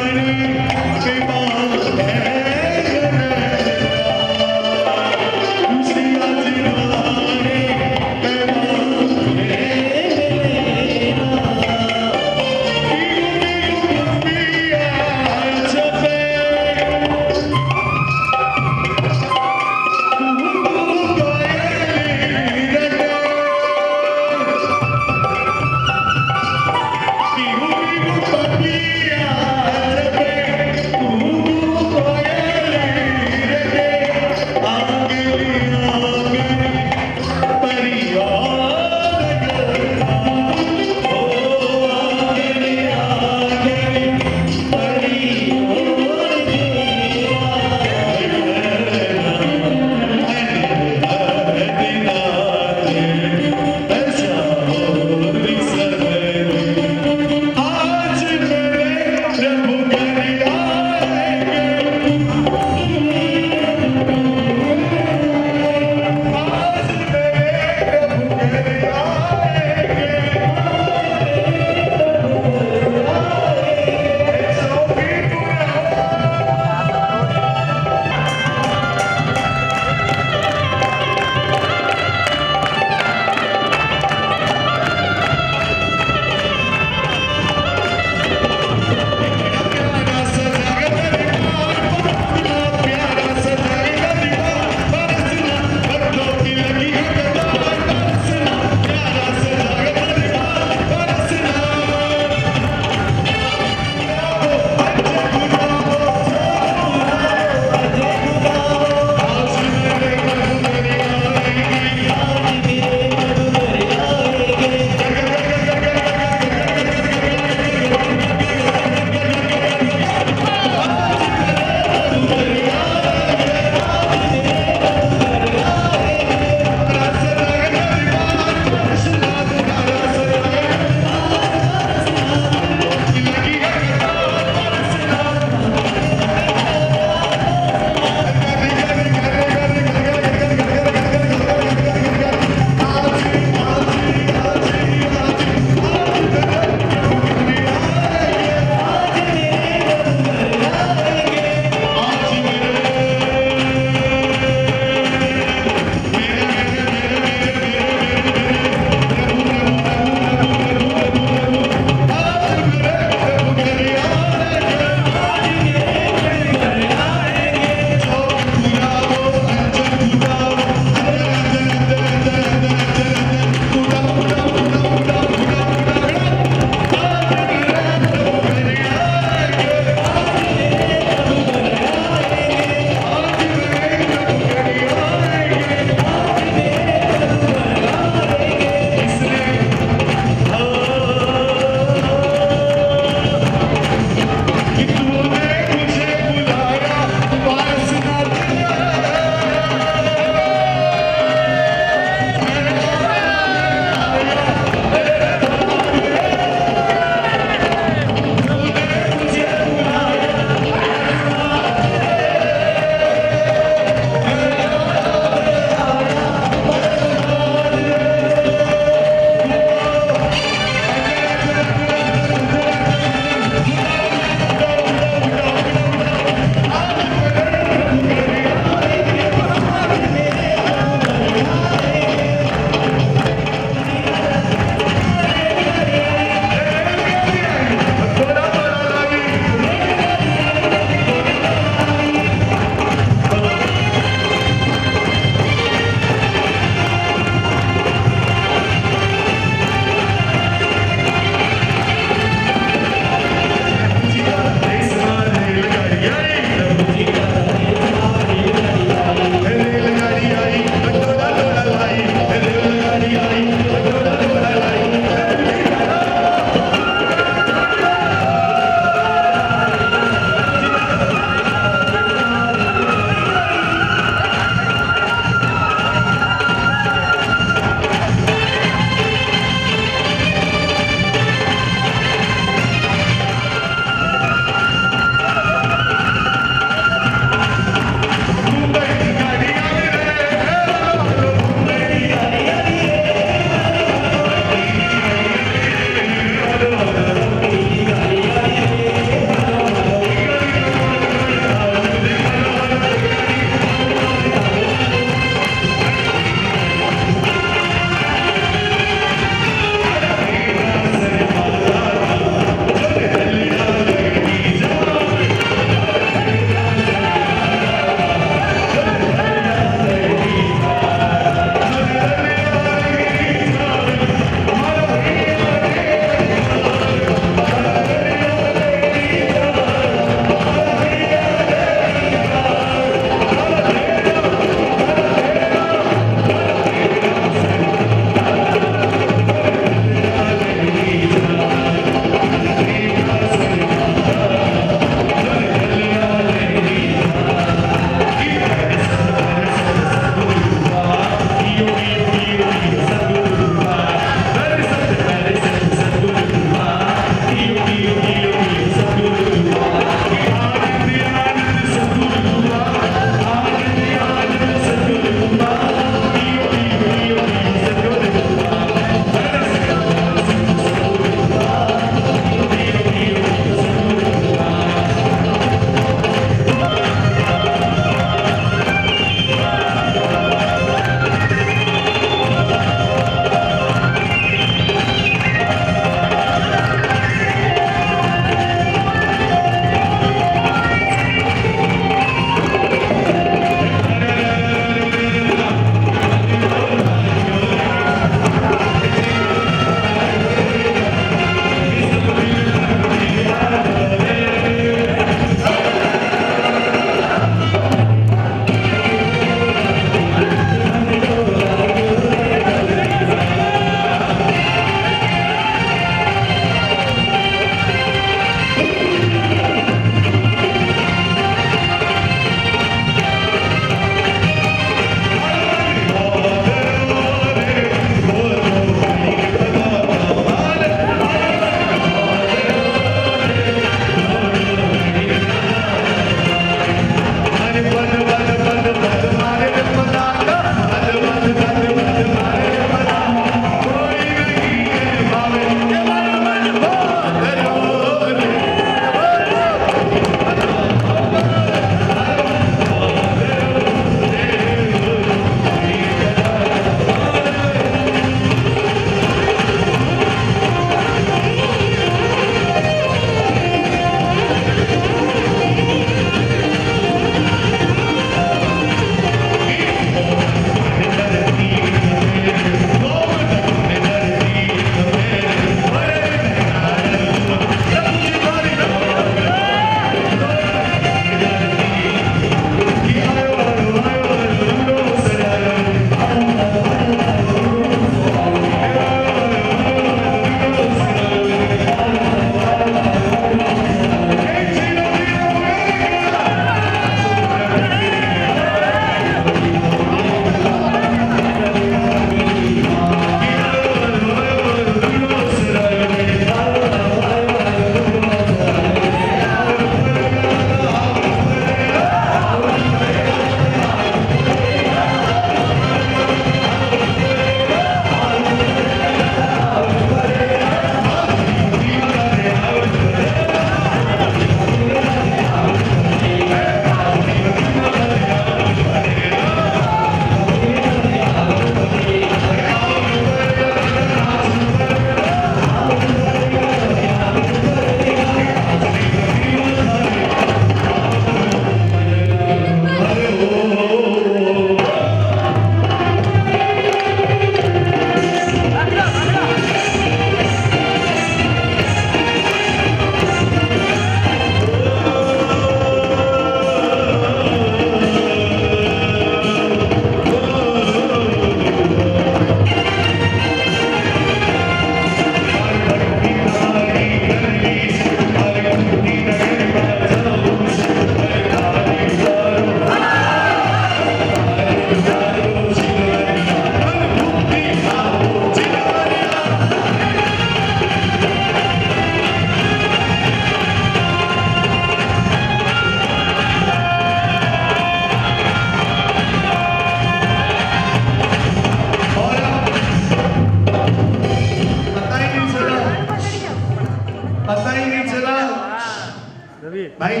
भाई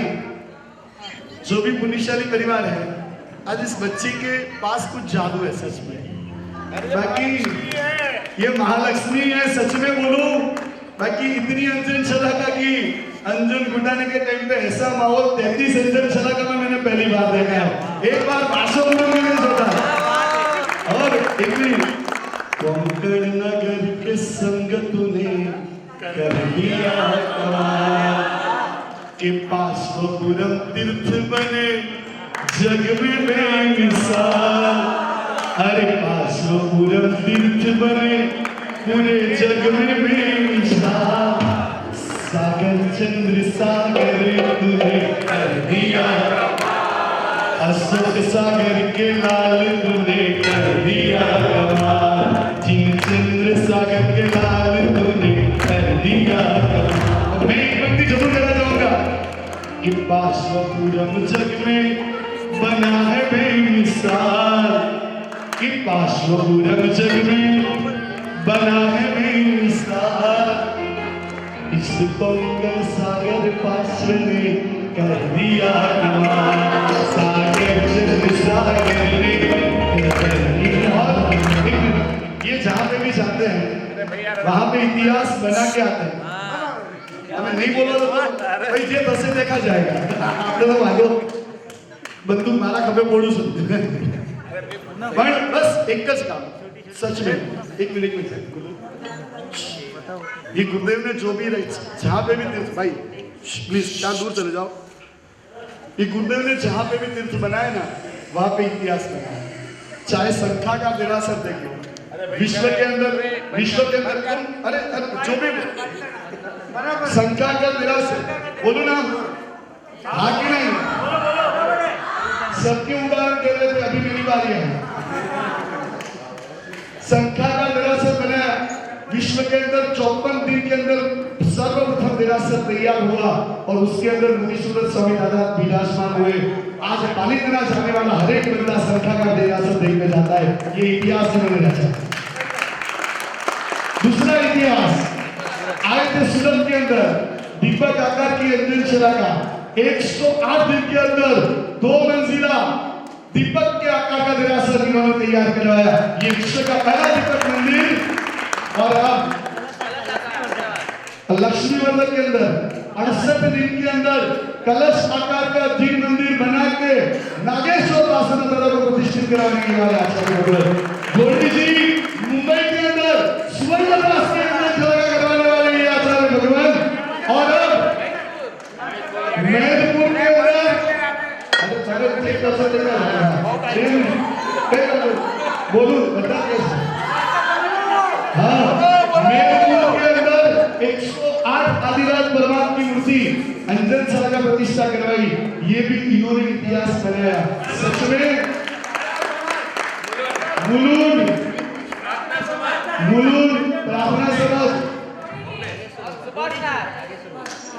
जो भी पुण्यशाली परिवार है, आज इस बच्ची के पास कुछ जादू है सच में। बाकी ये महालक्ष्मी है सच में बोलूं। बाकी इतनी अंजन शलाका की अंजन घुटाने के टाइम पे ऐसा माहौल 33 अंजन शलाका में मैंने पहली बार देखा है। एक बार 500 में मैंने सोचा। और एक मिनट, कोंकण नगर के संग तूने कर दिया कमाल के पार्श्वपुरम तीर्थ बने जग में बेमिसाल। अरे पार्श्वपुरम तीर्थ बने पूरे जग में बेमिसाल। सागर चंद्र सागर तूने कर दिया, अशोक सागर के लाल तूने कर दिया कमाल। चंद्र सागर के लाल तूने कर दिया कमाल। मैं एक पंक्ति जरूर कहना चाहूंगा कि पार्श्वपुरम जग में बना है बेमिसाल। कि पार्श्वपुरम जग में बना है बेमिसाल। इस पंगल सागर पार्श्व ने कर दिया कमाल। सागर चंद्र सागर ने कर दिया। ये जहाँ पे भी जाते हैं वहाँ पे इतिहास बना के आते हैं। हमें नहीं बोला तो भाई ये दसे देखा जाएगा। आपने तो मांगो बंदूक मारा कभी बोलू सकते हैं। बस एक काम सच में एक मिनट ये गुरुदेव ने जो भी जहाँ पे भी तीर्थ, भाई प्लीज क्या दूर चले जाओ। ये गुरुदेव ने जहाँ पे भी तीर्थ बनाए ना वहाँ पे इतिहास बना है। चाहे संख्या का विरासत देखो, विश्व के अंदर अरे जो भी संख्या का विरासत बोलो ना, हाँ कि नहीं? सबके उदाहरण दे रहे थे, अभी मेरी बारी है। संख्या का विरासत बनाया विश्व के अंदर 54 दिन के अंदर सर्वप्रथम विरासत तैयार हुआ और उसके अंदर मुनीश्वर स्वामी दादा विराजमान हुए। आज पालितना जाने वाला हर एक बंदा संख्या का विरासत देखने जाता है। ये इतिहास इन्होंने रचा। दूसरा इतिहास, आए थे सूरत के अंदर दीपक आकार की अंजन शलाका 108 दिन के अंदर 2 मंजिला दीपक के आकार का विरासत इन्होंने तैयार करवाया। ये विश्व का पहला दीपक मंदिर। और अब लक्ष्मी मंदिर के अंदर 68 दिन के अंदर कलश आकार का जीव मंदिर बना के नागेश्वर दासन दादा को प्रतिष्ठित कराने के वाले आचार्य गोल्डी जी मुंबई के अंदर स्वर्ण दास के अंदर जगह करवाने वाले ये आचार्य भगवान। और अब मैदपुर के अंदर अरे सारे ठीक बोलू बता कैसे। हाँ, मैदपुर के अंदर 108 आदिराज परमात्मा की मूर्ति अंजन शलाका प्रतिष्ठा करवाई। ये भी इन्होंने इतिहास बनाया सच में। मुलुंड प्रार्थना सभा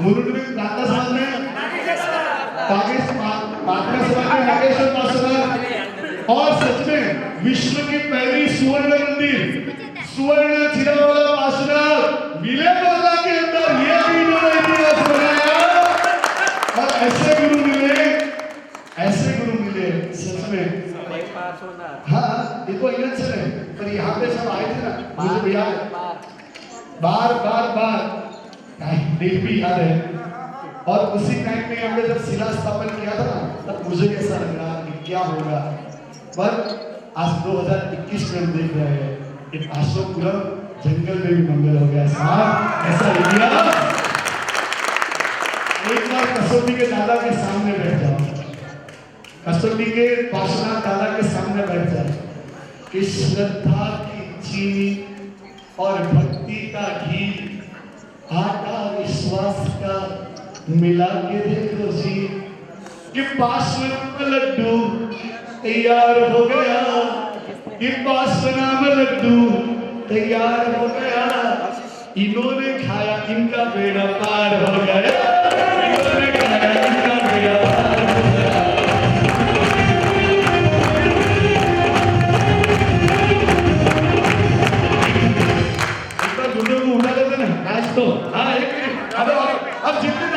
मुलुंड में प्रार्थना सभा में प्रार्थना सभा में नागेश्वर पार्षद और सच में विश्व की पहली सुवर्ण मंदिर सुवर्ण छिरावाला पार्षद विले बंगला के अंदर ये भी इन्होंने इतिहास बनाया। और ऐसे गुरु मिले सच में। हाँ देखो इधर से पर यहाँ पे सब आए थे ना, मुझे भी याद बार डेट भी याद है। और उसी टाइम में हमने जब शिला स्थापन किया था ना तब मुझे ऐसा लग रहा कि क्या होगा। पर आज 2021 में हम देख रहे हैं कि अशोकपुरम जंगल में भी मंगल हो गया। साहब ऐसा इतिहास। एक बार कसौटी के दादा के सामने बैठ जाओ, कसौटी के पार्श्वनाथ दादा के सामने बैठ जाओ कि श्रद्धा की चीनी और भक्ति का घी आटा विश्वास का मिला के देखो जी कि पार्श्वनाथ लड्डू तैयार हो गया। कि पार्श्वनाथ लड्डू तैयार हो गया। इन्होंने खाया इनका बेड़ा पार हो गया। इन्होंने खाया इनका बेड़ा पार हो गया। एक बार गुड्डू को उठा देते ना आज तो। हाँ एक मिनट अब जितने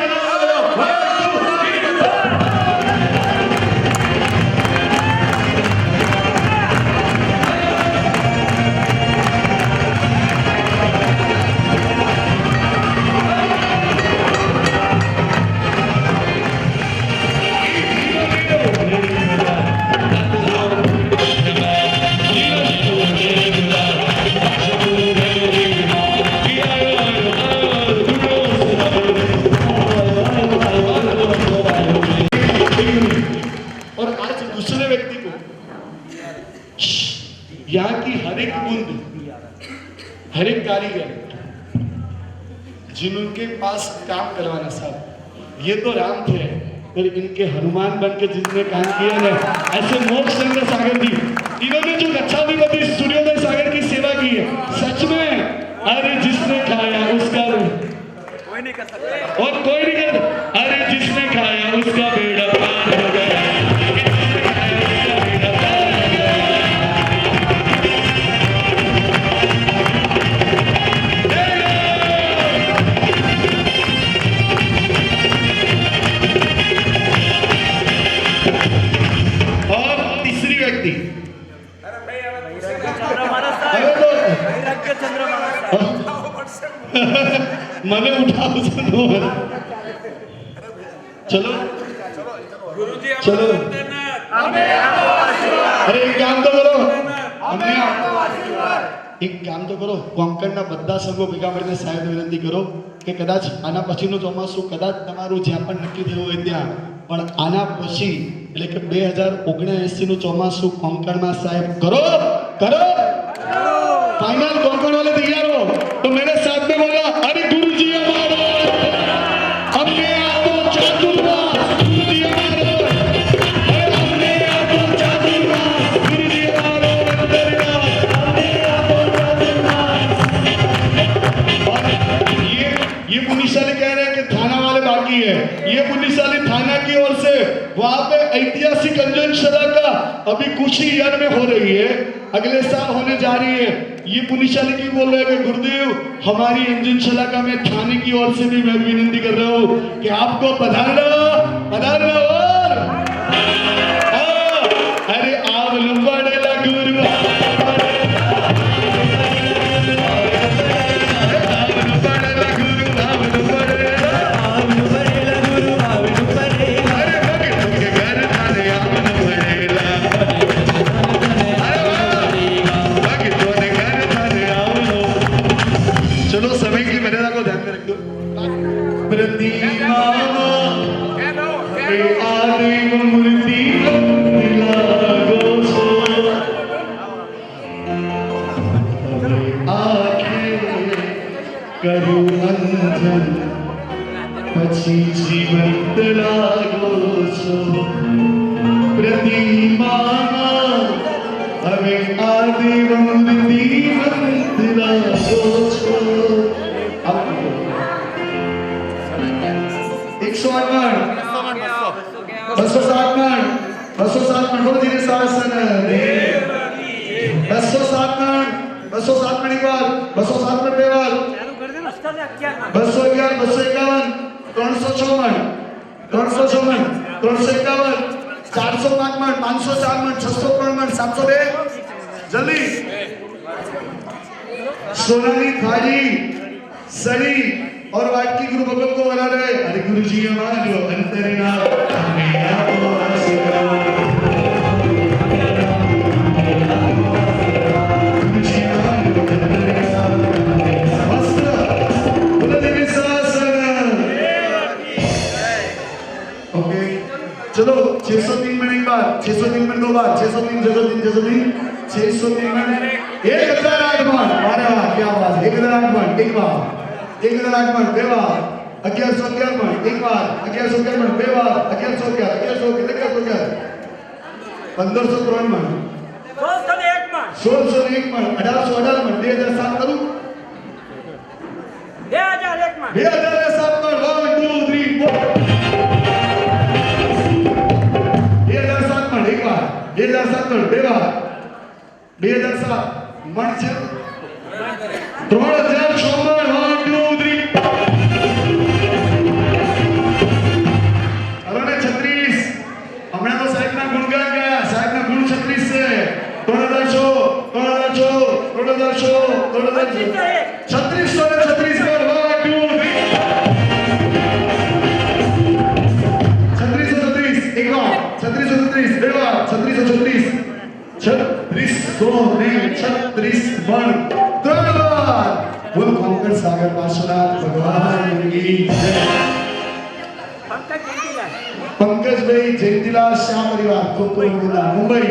यहाँ की हर एक बूंद, हर एक कारीगर जिनके पास काम करवाना साहब, ये तो राम थे और इनके हनुमान बन के जिनने काम किया ना, ऐसे मोक्ष चंद्र सागर जी, इन्होंने जो लक्षाधिपति सूर्योदय सागर की सेवा की है, सच में अरे जिसने खाया उसका कोई नहीं कर सकता, और कोई नहीं कर, अरे जिसने खाया उसका बेड़ा पार हो गया, जिसने खाया उसका बेड़ा पार हो गया। और तीसरी व्यक्ति, मैंने उठा चलो चलो, अरे एक काम तो करो, एक काम तो करो, કોંકણના બધા સંઘો ભેગા મળીને સાહેબને વિનંતી કરો કે કદાચ આના પછીનું ચોમાસું કદાચ તમારું જ્યાં પણ નક્કી થયું હોય ત્યાં, પણ આના પછી એટલે કે 2079 નું ચોમાસું કોંકણમાં સાહેબ કરો કરો फाइनल। कोंकण वाले तैयार हो तो मेरे साथ में बोला, अरे गुरुजी हमारो हमने आपको चातुर्मास, गुरुजी हमारो अरे हमने आपको चातुर्मास, गुरुजी हमारो अंतर्यास, हमने आपको चातुर्मास। और ये पुण्यशाली कह रहे हैं कि थाना वाले बाकी है, ये पुण्यशाली थाना की ओर से वहां पे ऐतिहासिक अंजनशाला का अभी कुछ ही ईयर में हो रही है, अगले साल होने जा रही है। ये पुण्यशाली की बोल रहे हैं कि गुरुदेव हमारी अंजनशाला का मैं थाने की ओर से भी मैं विनती कर रहा हूँ कि आपको पधारना पधारना। और अरे आप बड़ेला गुरु करू अंजन પછી જીવંત લાગો છો પ્રતિમામાં હવે આદિ મૂર્તિવંત લાગો છો। 108 મણ 207 મણ 207 મણ બોલો જીને શાસન દેવ 207 મણ 207 મણ એક વાર 207 મણ બે વાર 211 251 306 મણ 306 મણ 351 405 મણ 504 મણ 603 મણ 702 जल्दी सोनाली थाली सरी और वाटकी गुरु भगत को बना रहे। अरे गुरु जी हमारो अंतरना हमें आपो आशीर्वाद, गुरु जी हमारो अंतरना वस्त्र बुलंदी शासन। ओके चलो 603 में एक बार 603 में दो बार 603 603 603 में 1008 मण। अरे वाह क्या बात, 1008 मण एक बार 1008 मण બે વાર 1111 મણ એક વાર 1111 મણ બે વાર 1111 1503 મણ 1601 મણ 1818 મણ 2007 કરું 2001 મણ 2007 મણ 1 2 3 4 2007 મણ એક વાર 2007 મણ બે વાર 2007 મણ છે 3006 મણ 1 2 3 અરે 36 હમણાં તો સાહેબના ગુણગાન ગયા, સાહેબના ગુણ 36 છે 3006 એક વાર 36 બે વાર 3636 મણ ત્રણ વાર। બોલ કોંકણ સાગર પાર્શ્વનાથ ભગવાન કી જય। पंकज भाई जयंतीलाल शाह परिवार मुंबई।